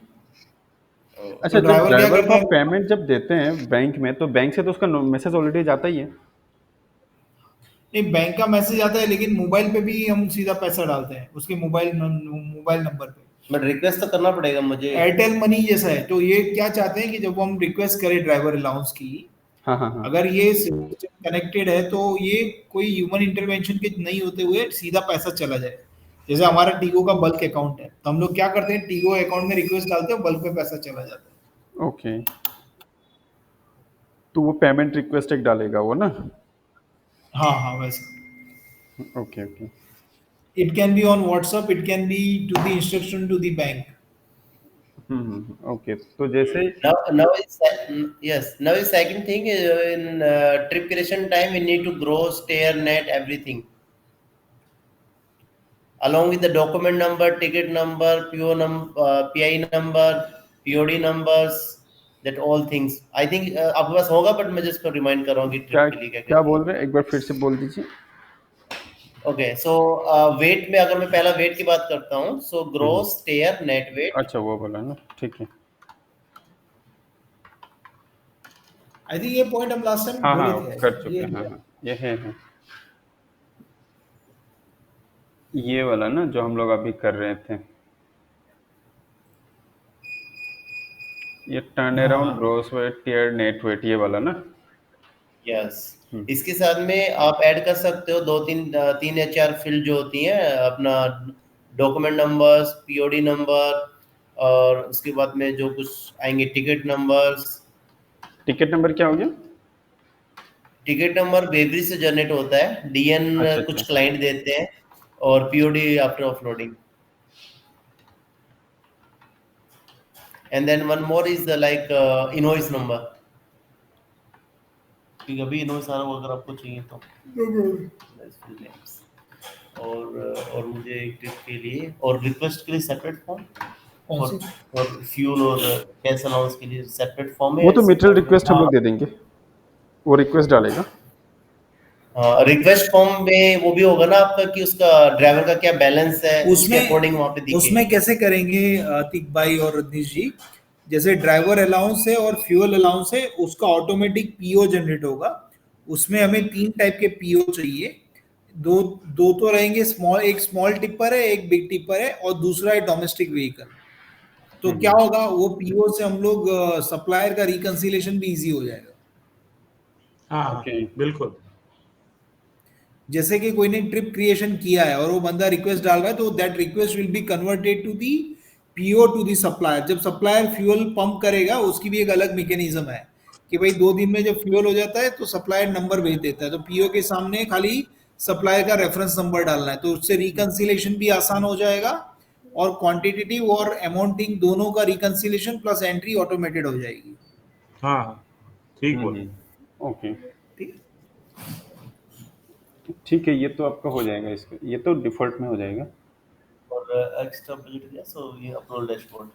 तो अच्छा, जब ड्राइवर क्या ड्राइवर को करता आप है, पेमेंट जब देते हैं बैंक में, तो बैंक से तो उसका मैसेज ऑलरेडी जाता ही है। नहीं, बैंक का मैसेज आता है लेकिन मोबाइल पे भी हम सीधा पैसा डालते हैं उसके मोबाइल नंबर पे। बट रिक्वेस्ट तो करना पड़ेगा मुझे। एयरटेल मनी जैसा है। तो ये क्या चाहते हैं कि जब हम रिक्वेस्ट करें ड्राइवर अलाउंस की, हाँ हाँ हाँ। अगर ये सिस्टम कनेक्टेड है तो ये कोई ह्यूमन इंटरवेंशन के नहीं होते हुए सीधा पैसा चला जाए। जैसे हमारा टीगो का बल्क अकाउंट है, तो हम लोग क्या करते हैं, टीगो अकाउंट में रिक्वेस्ट डालते हैं, बल्क में पैसा चला जाता है। ओके, तो वो पेमेंट रिक्वेस्ट एक डालेगा वो ना। हाँ हाँ, वैसे okay okay. It can be on WhatsApp, it can be to the instruction to the bank. Okay, तो जैसे Now is yes. Now is second thing in trip creation time we need to grow, stair, net, everything along with the document number, ticket number, PI number, POD numbers, that all things. I think आपके पास होगा, but मैं जिसको remind कर रहा हूँ कि क्या trip के लिए क्या क्या कहते हैं। बोल रहे हैं, एक बार फिर से बोल दीजिए। ओके, सो वेट में अगर मैं पहला वेट की बात करता हूँ, सो ग्रोस, स्टेयर, नेट वेट। अच्छा, वो बोला ना, ठीक है। आई थिंक ये पॉइंट हम लास्ट टाइम हाँ बोले हाँ, थे। कर चुके हैं। हाँ हाँ, ये है ये वाला ना जो हम लोग अभी कर रहे थे, ये टर्न अराउंड, हाँ gross weight, tare, net weight, ये वाला ना। यस, हम्म, इसके साथ में आप ऐड कर सकते हो तीन या चार फील्ड जो होती हैं अपना, डॉक्यूमेंट नंबर्स, पीओडी नंबर, और उसके बाद में जो कुछ आएंगे टिकट नंबर्स। टिकट नंबर क्या हो गया? टिकट नंबर बेवरी से जनरेट होता है, डीएन अच्छा कुछ अच्छा। क्लाइंट देते हैं, और POD after offloading. And then one more is like invoice number, कि कभी इनवॉइस आना हो अगर आपको चाहिए तो। Names. और मुझे एक ट्रिप के लिए और रिक्वेस्ट के लिए सेपरेट फॉर्म, कौन सी? और फ्यूल और कैश अलाउंस के लिए सेपरेट फॉर्म है, वो तो इसी मटेरियल फॉर्म में। रिक्वेस्ट हम लोग दे देंगे, वो रिक्वेस्ट डालेगा। रिक्वेस्ट फॉर्म में वो भी होगा ना आपका कि उसका ड्राइवर का क्या बैलेंस है, उसके अकॉर्डिंग वहां पे दिखे। उसमें कैसे करेंगे अतीक भाई और रजनीश जी, जैसे ड्राइवर अलाउंस है और फ्यूल अलाउंस है, उसका ऑटोमेटिक पीओ जनरेट होगा। उसमें हमें 3 टाइप के पीओ चाहिए। दो दो तो रहेंगे, एक स्मॉल टिपर है, एक बिग टिपर है, और दूसरा है डोमेस्टिक व्हीकल। तो क्या होगा, वो पीओ से हम लोग सप्लायर का रिकंसिलेशन भी इजी हो जाएगा। हाँ हाँ, ओके। बिल्कुल। जैसे कि कोई ने ट्रिप क्रिएशन किया है और वो बंदा रिक्वेस्ट डाल रहा है, तो that request will be converted to the PO to the supplier. जब सप्लायर फ्यूल पंप करेगा, उसकी भी एक अलग मैकेनिज्म है कि भाई 2 दिन में जब फ्यूल हो जाता है तो सप्लायर नंबर भेज देता है, तो पीओ के सामने खाली सप्लायर का रेफरेंस नंबर डालना है, तो उससे रिकंसिलेशन भी आसान हो जाएगा, और क्वांटिटेटिव और अमाउंटिंग दोनों का रिकंसिलेशन प्लस एंट्री ऑटोमेटेड हो जाएगी। हाँ हाँ, ठीक बोले। ओके, ठीक है। ठीक है, ये तो आपका हो जाएगा, इसका ये तो डिफॉल्ट में हो जाएगा। और एक्स्ट्रा बजट गया, सो ये upload dashboard,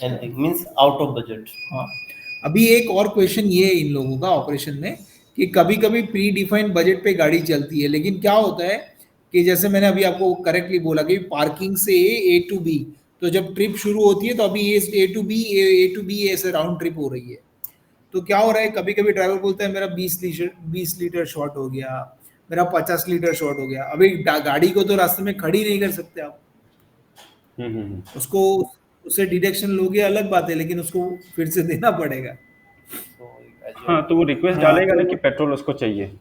anything means out of budget. हाँ, अभी एक और क्वेश्चन ये है इन लोगों का ऑपरेशन में, कि कभी कभी प्री डिफाइंड बजट पे गाड़ी चलती है, लेकिन क्या होता है कि जैसे मैंने अभी आपको करेक्टली बोला कि पार्किंग से ए टू बी, तो जब ट्रिप शुरू होती है तो अभी ए टू बी ऐसे राउंड ट्रिप हो रही है। तो क्या हो रहा है, कभी कभी ड्राइवर बोलता है मेरा 20 लीटर शॉर्ट हो गया, मेरा 50 लीटर शॉर्ट हो गया। अभी गाड़ी को तो रास्ते में खड़ी नहीं कर सकते आप, उसको उससे डिडक्शन लोगे अलग बात है, लेकिन उसको फिर से देना पड़ेगा। हाँ, तो वो रिक्वेस्ट हाँ डालेगा ना कि तो पेट्रोल उसको चाहिए।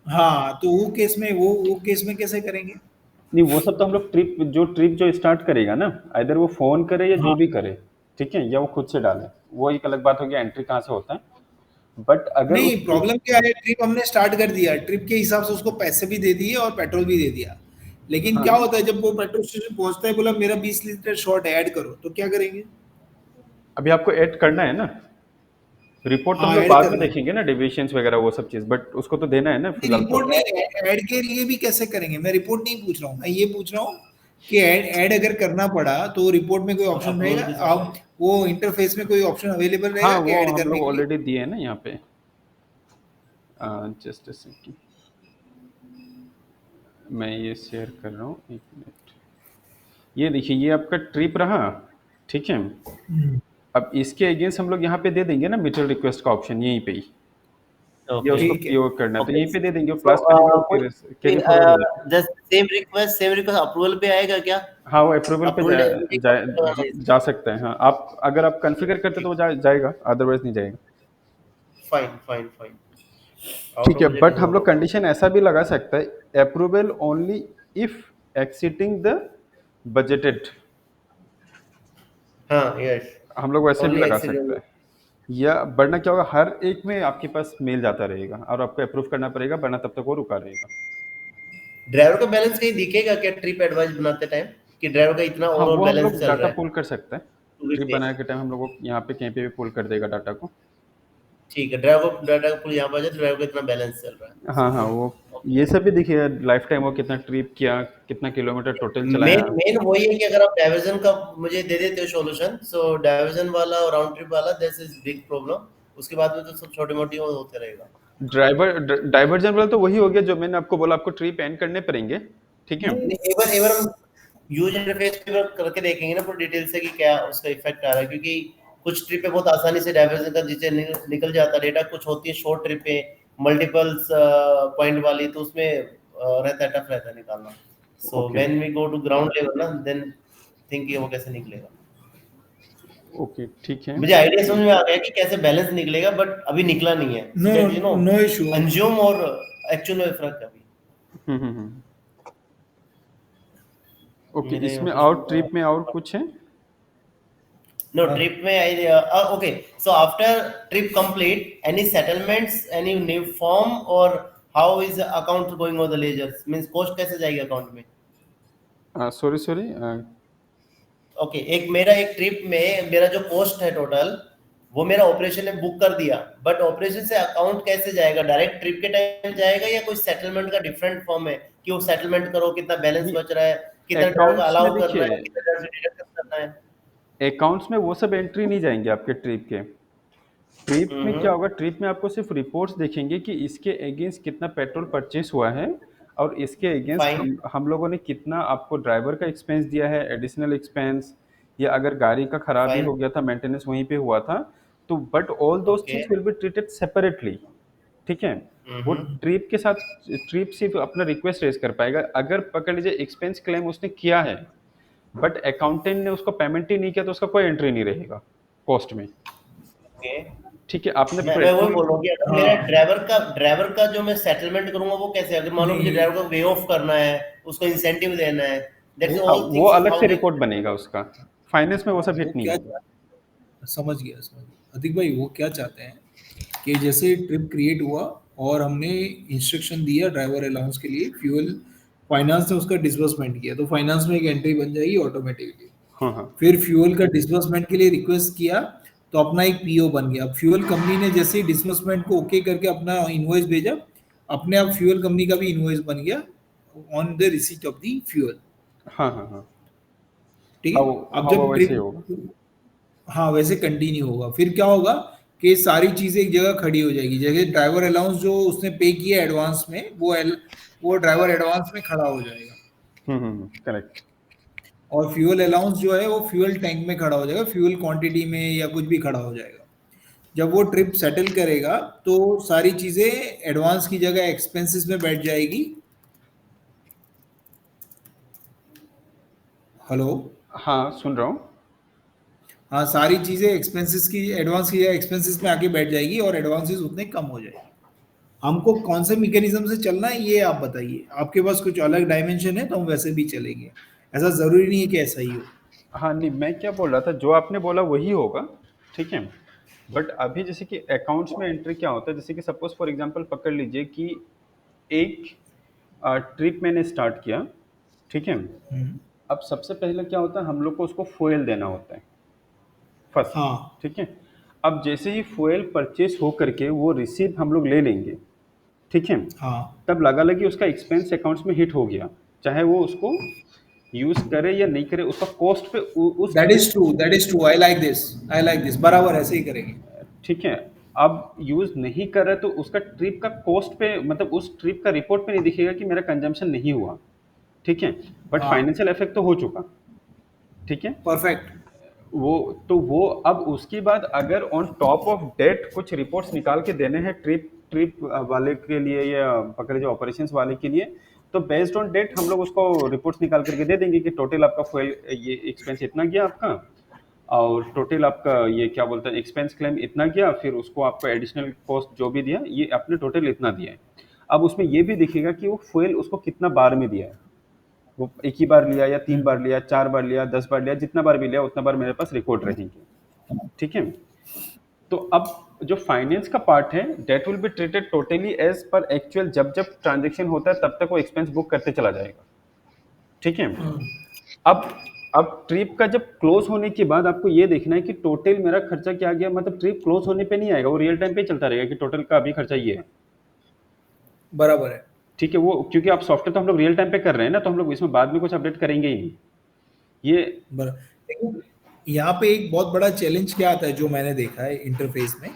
हाँ, तो वो केस में कैसे करेंगे? नहीं, वो सब तो हम लोग ट्रिप जो स्टार्ट करेगा ना, आइदर वो फोन करे या जो हाँ, भी करे, ठीक है, या वो खुद से डाले, वो एक अलग बात होगी, एंट्री कहाँ से होता है। बट अगर नहीं, उस ट्रिप प्रॉब्लम क्या है, ट्रिप हमने स्टार्ट कर दिया, ट्रिप के हिसाब से उसको पैसे भी दे दिए और पेट्रोल भी दे दिया, लेकिन क्या हाँ, होता है जब वो पेट्रोल स्टेशन पहुंचता है, बोला मेरा 20 लीटर शॉर्ट ऐड करो, तो क्या करेंगे? अभी आपको ऐड करना है ना, रिपोर्ट तो हम हाँ, लोग ऐड बाद में करना है। देखेंगे ना, डेविएशंस वगैरह वो सब चीज़, बट उसको तो देना है ना नहीं, फिलहाल तो। रिपोर्ट नहीं, ऐड के लिए भी कैसे करेंगे? मैं रिपोर्ट नहीं पूछ रहा हूँ, मैं ये पूछ रहा हूँ कि ऐड ऐड अगर करना पड़ा तो रिपोर्ट में कोई ऑप्शन अप्रूवल रहेगा? के साथ आप वो इंटरफेस में कोई ऑप्शन अवेलेबल हाँ, रहेगा कि वो ऐड हम करने लोग के लिए? ऑलरेडी दिए हैं ना यहाँ पे। जस्ट अ सेकंड, मैं ये शेयर कर रहा हूँ, एक मिनट। ये देखिए, ये आपका ट्रिप रहा, ठीक है। अब इसके अगेंस्ट हम लोग यहाँ पे दे देंगे ना मटेरियल रिक्वेस्ट का ऑप्शन, यहीं पे ही। या उसको ठीक है। पीओ करना है, तो Okay. यहीं पे दे देंगे, So, प्लस कर देंगे, वो कैरी फॉरवर्ड हो जाएगा। the same request अप्रूवल पे आएगा क्या? हाँ, वो अप्रूवल पे अप्रूवल जा सकते हैं। हाँ, आप अगर आप कॉन्फ़िगर करते तो वो जाएगा, अदरवाइज नहीं जाएगा। Fine fine fine. आउट ठीक ऑफ है, बजट बट नो हम लोग प्रॉब्लम। कंडीशन ऐसा भी लगा सकते हैं, approval only if exceeding the budgeted, हाँ यस, हम लोग वैसे भी ओनली लगा सकते एक्सीडेंट। हैं। या वरना क्या होगा, हर एक में आपके पास मेल जाता रहेगा और आपको अप्रूव करना पड़ेगा, वरना तब तक वो रुका रहेगा। ड्राइवर का बैलेंस कहीं दिखेगा क्या ट्रिप एडवाइस बनाते टाइम, कि ड्राइवर का इतना हाँ, ओवरऑल वो हम बैलेंस लोग चल डाटा रहा है पुल कर सकते हैं, पूरी ट्रिप डे? बनाने के टाइम हम लोग को यहाँ पे कहीं पे भी पुल कर देगा डाटा को। ठीक है, ड्राइवर को डाटा पुल यहाँ पर आ जाए, ड्राइवर का इतना बैलेंस चल रहा है। हाँ हाँ, वो ये सब भी दिखेगा, लाइफ टाइम वो कितना ट्रिप किया, कितना किलोमीटर टोटल चलाया। मेन मेन वही है कि अगर आप डाइवर्जन का मुझे दे देते हो सॉल्यूशन, सो डाइवर्जन वाला और राउंड ट्रिप वाला दिस इज बिग प्रॉब्लम। उसके बाद में तो सब छोटी मोटी होते रहेगा। डाइवर्जन वाला तो वही हो गया जो मैंने आपको बोला, आपको ट्रिप एंड करने पड़ेंगे, ठीक है। नहीं, एक बार हम यूज इंटरफेस पे वर्क करके देखेंगे ना पूरी डिटेल से कि क्या उसका इफेक्ट आ रहा है, क्योंकि कुछ ट्रिप पे बहुत आसानी से डाइवर्जन का नीचे निकल जाता है डेटा, कुछ होती है शॉर्ट ट्रिप पे मल्टीपल्स पॉइंट वाली, तो उसमें रहता है, टफ रहता है निकालना। So okay when we go to ground level ना, देन थिंक ये वो कैसे निकलेगा। ओके, ठीक है। मुझे आइडिया समझ में आ गया कि कैसे बैलेंस निकलेगा, बट अभी निकला नहीं है। No that you know no issue. Consume और एक्चुअल में फर्क है अभी। हम्म। ओके, मेरे इसमें ऑफिस और में ट्रिप में और कुछ है? no trip में I okay, so after trip complete any settlements, any new form, or how is the account going on the ledgers, means cost कैसे जाएगी अकाउंट में? सॉरी, ओके, एक ट्रिप में मेरा जो कॉस्ट है टोटल, वो मेरा ऑपरेशन ने बुक कर दिया, बट ऑपरेशन से अकाउंट कैसे जाएगा? डायरेक्ट ट्रिप के टाइम जाएगा या कोई सेटलमेंट का डिफरेंट फॉर्म है कि वो सेटलमेंट करो, कितना बैलेंस नहीं, बच रहा है, कितना ड्राइवर का अकाउंट्स में अलाउ करना है, देखिए, कितना ड्राइवर से डिडक्ट करना है? अकाउंट्स में वो सब एंट्री नहीं जाएंगे आपके ट्रिप के। ट्रिप में क्या हम्म, होगा, ट्रिप में आपको सिर्फ रिपोर्ट्स देखेंगे कि इसके अगेंस्ट कितना पेट्रोल परचेस हुआ है, और इसके अगेंस्ट फाइन हम लोगों ने कितना आपको ड्राइवर का एक्सपेंस दिया है, एडिशनल एक्सपेंस, या अगर गाड़ी का खराबी फाइन। हो गया था, मेंटेनेंस वहीं पे हुआ था, तो but all those okay. Things will be treated separately, ठीक है। वो हम्म, ट्रिप के साथ, ट्रिप सिर्फ अपना रिक्वेस्ट रेज कर पाएगा अगर पकड़ लीजिए एक्सपेंस क्लेम उसने किया है, बट अकाउंटेंट ने उसको पेमेंट ही नहीं किया तो उसका कोई एंट्री नहीं रहेगा कॉस्ट में, ओके। ठीक है। आपने मैं वही पेट्रोल, बोल रहा हूँ कि अगर मेरा हाँ ड्राइवर का जो मैं सेटलमेंट करूंगा वो कैसे, अगर मान लो मुझे नहीं, ड्राइवर को वे ऑफ करना है, उसको इंसेंटिव देना है, दैट्स ऑल वो थिंग्स अलग हाउ से वी। रिपोर्ट बनेगा उसका, फाइनेंस में वो सब वो हिट नहीं क्या होगा। समझ गया अधिक भाई, वो क्या चाहते हैं कि जैसे ट्रिप क्रिएट हुआ और हमने इंस्ट्रक्शन दिया ड्राइवर अलाउंस के लिए, फ्यूल फाइनेंस ने उसका डिसबर्समेंट किया, तो फाइनेंस में एक एंट्री बन जाएगी ऑटोमेटिकली। हाँ हाँ, फिर फ्यूल का डिसबर्समेंट के लिए रिक्वेस्ट किया, तो अपना एक पीओ बन गया। अब फ्यूल कंपनी ने जैसे ही डिसबर्समेंट को ओके करके अपना इनवॉइस भेजा, अपने आप फ्यूल कंपनी का भी इनवॉइस बन गया on the receipt of the fuel. हाँ हाँ हाँ, ठीक हाँ है। अब हाँ, वो जब वैसे ही होगा। ट्रिप, हाँ वैसे कंटिन्यू होगा, फिर क्या होगा कि सारी चीजें एक जगह खड़ी हो जाएगी, जगह ड्राइवर अलाउंस जो उसने पे किया एडवांस में, वो ड्राइवर एडवांस में खड़ा हो जाएगा, करेक्ट। और फ्यूल अलाउंस जो है वो फ्यूल टैंक में खड़ा हो जाएगा, फ्यूल क्वांटिटी में या कुछ भी खड़ा हो जाएगा। जब वो ट्रिप सेटल करेगा तो सारी चीजें एडवांस की जगह एक्सपेंसेस में बैठ जाएगी। हेलो। हाँ, सुन रहा हूँ। हाँ, सारी चीजें एक्सपेंसेस की, एडवांस की जगह एक्सपेंसेस में आके बैठ जाएगी और एडवांसेस उतने कम हो जाएंगे। हमको कौन से मैकेनिज्म से चलना है ये आप बताइए, आपके पास कुछ अलग डायमेंशन है तो हम वैसे भी चलेंगे, ऐसा जरूरी नहीं है कि ऐसा ही हो। हाँ नहीं, मैं क्या बोल रहा था, जो आपने बोला वही होगा, ठीक है। बट अभी जैसे कि अकाउंट्स में एंट्री क्या होता है, जैसे कि सपोज फॉर एग्जांपल पकड़ लीजिए कि एक ट्रिप मैंने स्टार्ट किया, ठीक है। हम्म, अब सबसे पहले क्या होता है, हम लोग को उसको फ्यूल देना होता है फर्स्ट, हाँ ठीक है। अब जैसे ही फ्यूल परचेस हो करके वो रिसीट हम लोग ले लेंगे, ठीक है, हाँ, तब लगा लगी उसका एक्सपेंस अकाउंट्स में हिट हो गया, चाहे वो उसको यूज करे या नहीं करे, उसका कॉस्ट पे उस trip, that is true, I like this, बराबर ऐसे ही करेंगे। ठीक है। अब यूज नहीं कर रहा तो उसका ट्रिप का कॉस्ट पे, मतलब उस ट्रिप का रिपोर्ट पे नहीं दिखेगा कि मेरा कंजम्पशन नहीं हुआ, ठीक है, बट हाँ, फाइनेंशियल इफेक्ट तो हो चुका, ठीक है। परफेक्ट। वो तो वो अब उसके बाद अगर ऑन टॉप ऑफ डेट कुछ रिपोर्ट्स निकाल के देने हैं ट्रिप ट्रिप वाले के लिए या पकड़ लीजिए ऑपरेशंस वाले के लिए, तो बेस्ड ऑन डेट हम लोग उसको रिपोर्ट्स निकाल करके दे देंगे कि टोटल आपका फ्यूल ये एक्सपेंस इतना गया आपका, और टोटल आपका ये क्या बोलते हैं एक्सपेंस क्लेम इतना गया, फिर उसको आपको एडिशनल कॉस्ट जो भी दिया ये आपने टोटल इतना दिया है। अब उसमें ये भी दिखेगा कि वो फ्यूल उसको कितना बार में दिया है, वो एक ही बार लिया या 3 बार लिया, 4 बार लिया, 10 बार लिया, जितना बार भी लिया उतना बार मेरे पास रिकॉर्ड रहेंगे। ठीक है, तो अब जो फाइनेंस का पार्ट है that will be treated totally as per actual, जब जब ट्रांजेक्शन होता है तब तक वो एक्सपेंस बुक करते चला जाएगा। ठीक है, अब अब ट्रिप का जब क्लोज होने के बाद आपको ये देखना है कि टोटल मेरा खर्चा क्या गया, मतलब ट्रिप क्लोज होने पे नहीं आएगा, वो रियल टाइम पे चलता रहेगा कि टोटल का अभी खर्चा ये है। बराबर है। ठीक है, वो क्योंकि आप सॉफ्टवेयर तो हम लोग रियल टाइम पे कर रहे हैं ना, तो हम लोग इसमें बाद में कुछ अपडेट करेंगे ही नहीं ये। लेकिन यहाँ पे एक बहुत बड़ा चैलेंज क्या आता है जो मैंने देखा है इंटरफेस में,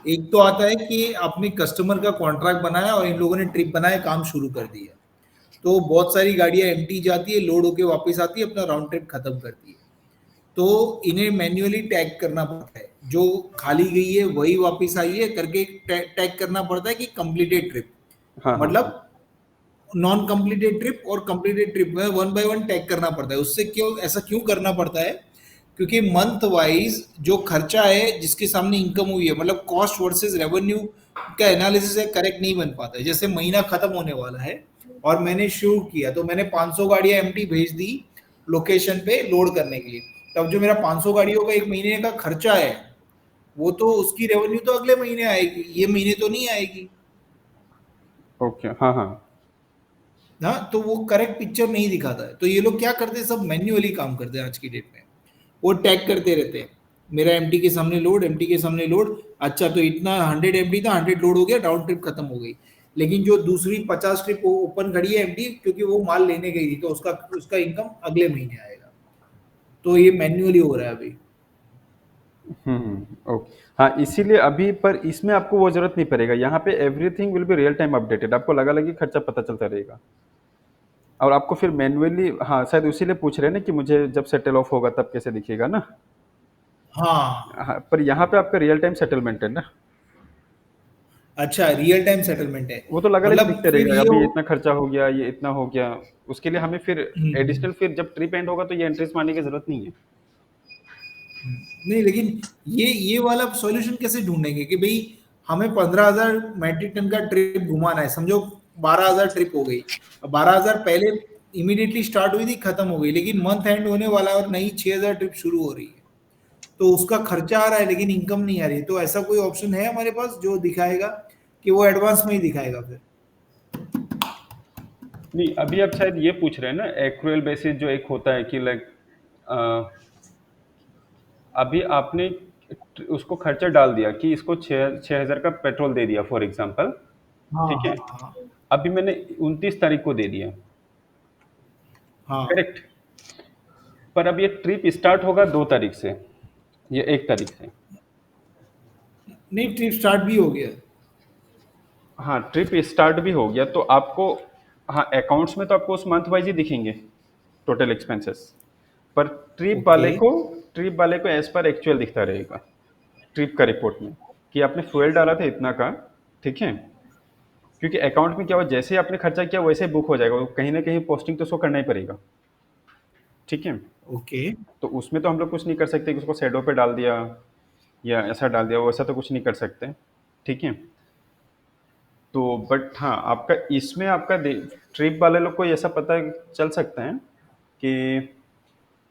एक तो आता है कि आपने कस्टमर का कॉन्ट्रैक्ट बनाया और इन लोगों ने ट्रिप बनाया, काम शुरू कर दिया, तो बहुत सारी गाड़ियां एम्प्टी जाती है, लोड होके वापस आती है, अपना राउंड ट्रिप खत्म करती है, तो इन्हें मैन्युअली टैग करना पड़ता है, जो खाली गई है वही वापस आई है करके टैग करना पड़ता है कि कंप्लीटेड ट्रिप, हाँ हाँ मतलब नॉन कंप्लीटेड ट्रिप और कंप्लीटेड ट्रिप में वन बाय वन टैग करना पड़ता है। उससे क्यों ऐसा क्यों करना पड़ता है, क्योंकि मंथ वाइज जो खर्चा है जिसके सामने इनकम हुई है, मतलब कॉस्ट वर्सेस रेवेन्यू का एनालिसिस है, करेक्ट नहीं बन पाता है। जैसे महीना खत्म होने वाला है और मैंने शुरू किया, तो मैंने 500 गाड़ियां एम्प्टी भेज दी लोकेशन पे लोड करने के लिए, तब जो मेरा 500 गाड़ियों का एक महीने का खर्चा है, वो तो उसकी रेवेन्यू तो अगले महीने आएगी, ये महीने तो नहीं आएगी ओके हाँ हाँ ना, तो वो करेक्ट पिक्चर नहीं दिखाता है। तो ये लोग क्या करते हैं, सब मैन्युअली काम करते हैं आज की डेट में, वो टैग करते रहते हैं, मेरा एमटी के सामने लोड, एमटी के सामने लोड, अच्छा तो इतना 100 एमटी था, 100 लोड हो गया, राउंड ट्रिप खत्म हो गई। लेकिन जो दूसरी 50 ट्रिप ओपन खड़ी है एमटी, क्योंकि वो माल लेने गई थी, तो उसका उसका इनकम अगले महीने आएगा, तो ये मैन्युअली हो रहा है अभी। ओके हाँ, इसीलिए अभी पर इसमें आपको वो जरूरत नहीं पड़ेगा, यहाँ पे everything will be real time updated, आपको लगा लगी खर्चा पता चलता रहेगा, और आपको फिर मैन्युअली, हाँ शायद इसीलिए पूछ रहे हैं ना कि मुझे जब सेटल ऑफ होगा तब कैसे दिखेगा ना। हाँ, हाँ, पर यहाँ पे आपका रियल टाइम सेटलमेंट है ना, अच्छा रियल टाइम सेटलमेंट है, वो तो लगा लगी मतलब दिखते फिर रहेगा, ये अभी इतना खर्चा हो गया, ये इतना हो गया, उसके लिए हमें फिर हम्म, एडिशनल, फिर जब ट्रिप एंड होगा तो ये एंट्रीज मारने की जरूरत नहीं है। नहीं, लेकिन ये वाला सॉल्यूशन कैसे ढूंढेंगे कि भाई हमें 15,000 मैट्रिक टन का ट्रिप घुमाना है, समझो 12,000 ट्रिप हो गई, अब 12,000 पहले इमीडिएटली स्टार्ट हुई थी, खत्म हो गई, लेकिन मंथ एंड होने वाला है और नई 6,000 ट्रिप शुरू हो रही है, तो उसका खर्चा आ रहा है लेकिन इनकम नहीं आ रही, तो ऐसा कोई ऑप्शन है हमारे पास जो दिखाएगा कि वो एडवांस में ही दिखाएगा फिर? नहीं, अभी आप शायद ये पूछ रहे हैं ना एक्रुअल बेसिस, जो एक होता है कि लाइक अभी आपने उसको खर्चा डाल दिया कि इसको 6,000 का पेट्रोल दे दिया फॉर एग्जांपल। हाँ ठीक है, हाँ अभी मैंने 29 तारीख को दे दिया, हाँ। करेक्ट, पर अब ये ट्रिप स्टार्ट होगा 2 तारीख से या 1 तारीख से। नहीं, ट्रिप स्टार्ट भी हो गया। हाँ, ट्रिप स्टार्ट भी हो गया तो आपको, हाँ अकाउंट्स में तो आपको उस मंथ वाइज ही दिखेंगे टोटल एक्सपेंसेस, पर ओके। ट्रिप वाले को एज पर एक्चुअल दिखता रहेगा ट्रिप का रिपोर्ट में कि आपने फ्यूल डाला था इतना का। ठीक है, क्योंकि अकाउंट में क्या हुआ, जैसे ही आपने खर्चा किया वैसे ही बुक हो जाएगा, वो कहीं ना कहीं पोस्टिंग तो शो करना ही पड़ेगा। ठीक है, ओके। तो उसमें तो हम लोग कुछ नहीं कर सकते कि उसको शैडो पे डाल दिया या ऐसा डाल दिया, वैसा तो कुछ नहीं कर सकते। ठीक है, तो बट हाँ आपका इसमें आपका ट्रिप वाले लोग को ऐसा पता चल सकता है कि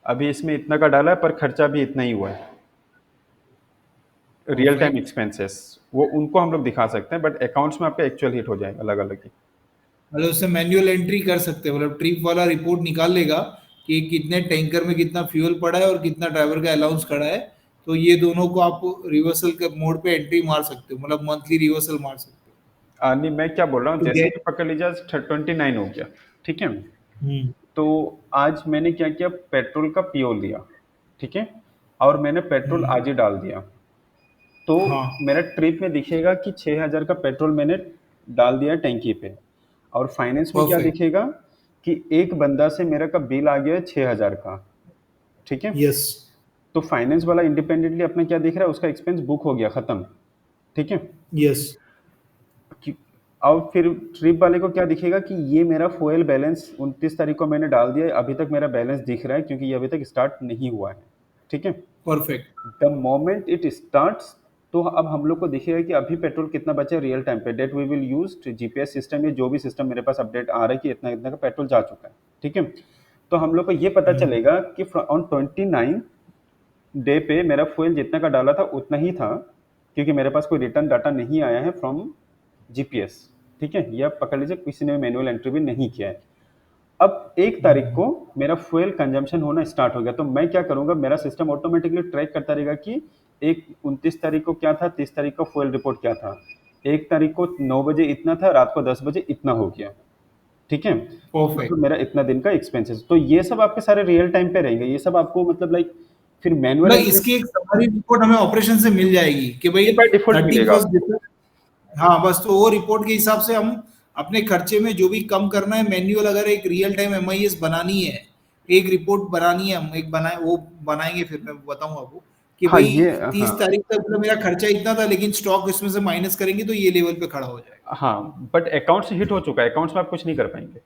अभी इसमें इतना का डाला है पर खर्चा भी इतना ही हुआ है, रियल टाइम परफेक्ट। एक्सपेंसेस, वो उनको हम लोग दिखा सकते हैं, बट अकाउंट्स में आपका एक्चुअल हिट हो जाएगा अलग अलग ही। मतलब उससे मैन्युअल एंट्री कर सकते हैं, मतलब ट्रिप वाला रिपोर्ट निकाल लेगा कि कितने टैंकर में कितना फ्यूल पड़ा है और कितना ड्राइवर का अलाउंस खड़ा है, तो ये दोनों को आप रिवर्सल के मोड पे एंट्री मार सकते हो, मतलब मंथली रिवर्सल मार सकते नहीं, मैं क्या बोल रहा हूँ, हो, तो जैसे गेट। कि पकड़ लीजिए 29 हो गया। ठीक है, हम्म। तो आज मैंने क्या किया, पेट्रोल का पीओ लिया। ठीक है, और मैंने पेट्रोल हम्म। आज ही डाल दिया, तो हाँ। मेरा ट्रिप में दिखेगा कि 6,000 का पेट्रोल मैंने डाल दिया टैंकी पे, और फाइनेंस में क्या परफेक्ट। दिखेगा कि एक बंदा से मेरा का बिल आ गया है 6,000 का। ठीक है, यस। तो फाइनेंस वाला इंडिपेंडेंटली अपना क्या दिख रहा है, उसका एक्सपेंस बुक हो गया, खत्म। ठीक है, यस। और फिर ट्रिप वाले को क्या दिखेगा कि ये मेरा फ्यूल बैलेंस 29 तारीख को मैंने डाल दिया है, अभी तक मेरा बैलेंस दिख रहा है क्योंकि ये अभी तक स्टार्ट नहीं हुआ है। ठीक है, perfect. The moment it starts, तो अब हम लोग को दिखेगा कि अभी पेट्रोल कितना बचा है रियल टाइम पे, that we will use GPS system या जो भी सिस्टम मेरे पास अपडेट आ रहा है कि इतना इतना का पेट्रोल जा चुका है। ठीक है, तो हम लोग को ये पता चलेगा कि ऑन 29 डे पे मेरा फ्यूल जितना का डाला था उतना ही था, क्योंकि मेरे पास कोई रिटर्न डाटा नहीं आया है फ्रॉम जीपीएस। ठीक है, या पकड़ लीजिए किसी ने मैनुअल एंट्री भी नहीं किया है। अब 1 तारीख को मेरा फ्यूल कंजम्पशन होना स्टार्ट हो गया, तो मैं क्या करूंगा, मेरा सिस्टम ऑटोमेटिकली ट्रैक करता रहेगा कि 29 तारीख को क्या था, 30 तारीख को फ्यूल रिपोर्ट क्या था, 1 तारीख को 9 बजे इतना था, रात को 10 बजे इतना हो गया। ठीक है, परफेक्ट। तो मेरा इतना दिन का एक्सपेंसेस, तो ये सब आपके सारे रियल टाइम पे रहेंगे, ये सब आपको मतलब लाइक फिर मैनुअल मतलब इसकी एक समरी रिपोर्ट हमें ऑपरेशन से मिल जाएगी कि भाई बाय डिफॉल्ट मिलेगा। 31 हाँ, बस तो वो रिपोर्ट के हिसाब से हम अपने खर्चे में जो भी कम करना है, मैन्युअल अगर एक रियल टाइम एमआईएस बनानी है, एक रिपोर्ट बनानी है, हम एक बनाए वो बनाएंगे, फिर मैं बताऊंगा आपको कि हाँ भाई ये 30 हाँ तारीख तक मतलब मेरा खर्चा इतना था, लेकिन स्टॉक इसमें से माइनस करेंगे तो ये लेवल पे खड़ा हो जाएगा। हाँ, बट अकाउंट से हिट हो चुका है, अकाउंट्स में आप कुछ नहीं कर पाएंगे,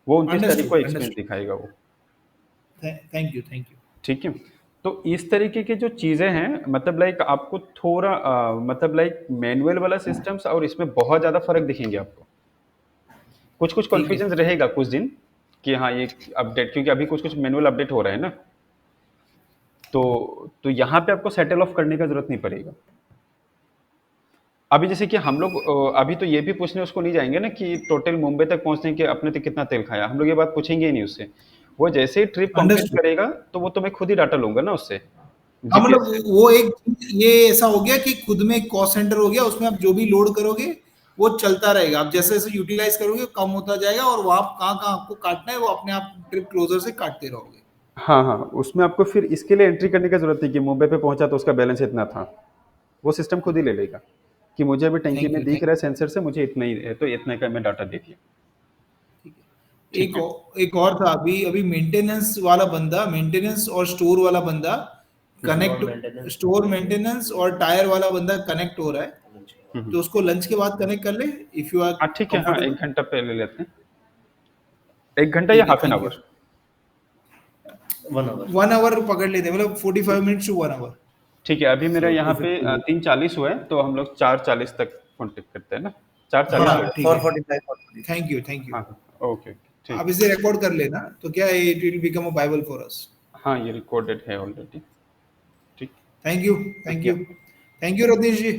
वो 29 तारीख को अंडरस्टूड, एक्सपेंस अंडरस्टूड। दिखाएगा वो। Thank you, thank you. ठीक है, तो इस तरीके की जो चीज़ें हैं, मतलब लाइक आपको थोड़ा मतलब लाइक मैनुअल वाला सिस्टम्स और इसमें बहुत ज़्यादा फर्क दिखेंगे आपको। कुछ कुछ ठीक है। कन्फ्यूजन रहेगा कुछ दिन कि हाँ ये अपडेट, क्योंकि अभी कुछ कुछ मैनुअल अपडेट हो रहा है ना, तो यहाँ पे आपको सेटल ऑफ करने का जरूरत नहीं पड़ेगा। अभी जैसे कि हम लोग अभी तो ये भी पूछने उसको नहीं जाएंगे ना कि टोटल मुंबई तक पहुंचने के अपने तक कितना तेल खाया, हम लोग ये बात पूछेंगे ही नहीं उससे। वो जैसे ही ट्रिप कंप्लीट अंडरस्टूड। करेगा तो वो तो मैं खुद ही डाटा लूंगा ना उससे, हाँ, जीपीएस से। मतलब वो एक ये ऐसा हो गया कि खुद में एक कॉस्ट सेंटर हो गया, उसमें आप जो भी लोड करोगे वो चलता रहेगा, आप जैसे जैसे यूटिलाइज करोगे कम होता जाएगा, और वहां कहाँ कहाँ आपको काटना है वो अपने आप ट्रिप क्लोजर से काटते रहोगे। हाँ हाँ, उसमें आपको फिर इसके लिए एंट्री करने की जरूरत नहीं कि मुंबई पे पहुंचा तो उसका बैलेंस इतना था, वो सिस्टम खुद ही ले लेगा कि मुझे अभी टैंकी थैंक में यू, दिख थैंक रहा है सेंसर से मुझे इतना ही है, तो इतना का मैं डाटा दे दिया। यू। ठीक है। एक और था, अभी अभी मेंटेनेंस वाला बंदा, मेंटेनेंस और स्टोर वाला बंदा कनेक्ट, स्टोर मेंटेनेंस और टायर वाला बंदा कनेक्ट हो रहा है, तो उसको लंच के बाद कनेक्ट कर ले, इफ यू आर हाँ ठीक है, हाँ कंफर्टेबल। 1 घंटा पहले लेते हैं, 1 घंटा या ठीक है, half an thank you. Hour. 1 hour. 1 hour पकड़ लेते हैं, मतलब 45 मिनट्स टू 1 आवर। ठीक है, अभी मेरा So यहाँ पे 250. 3:40 हुआ है, तो हम लोग 4:40 तक कॉन्टेक्ट करते हैं ना, 4:40 हाँ, हुए। ठीक है। 4:45, 4:45. Thank you, thank you. हाँ हाँ, ओके ठीक आप है। इसे रिकॉर्ड कर लेना, तो क्या है, it will become a bible for us. हाँ ये रिकॉर्डेड है ऑलरेडी। ठीक। Thank you, thank you, thank you Ratnesh ji.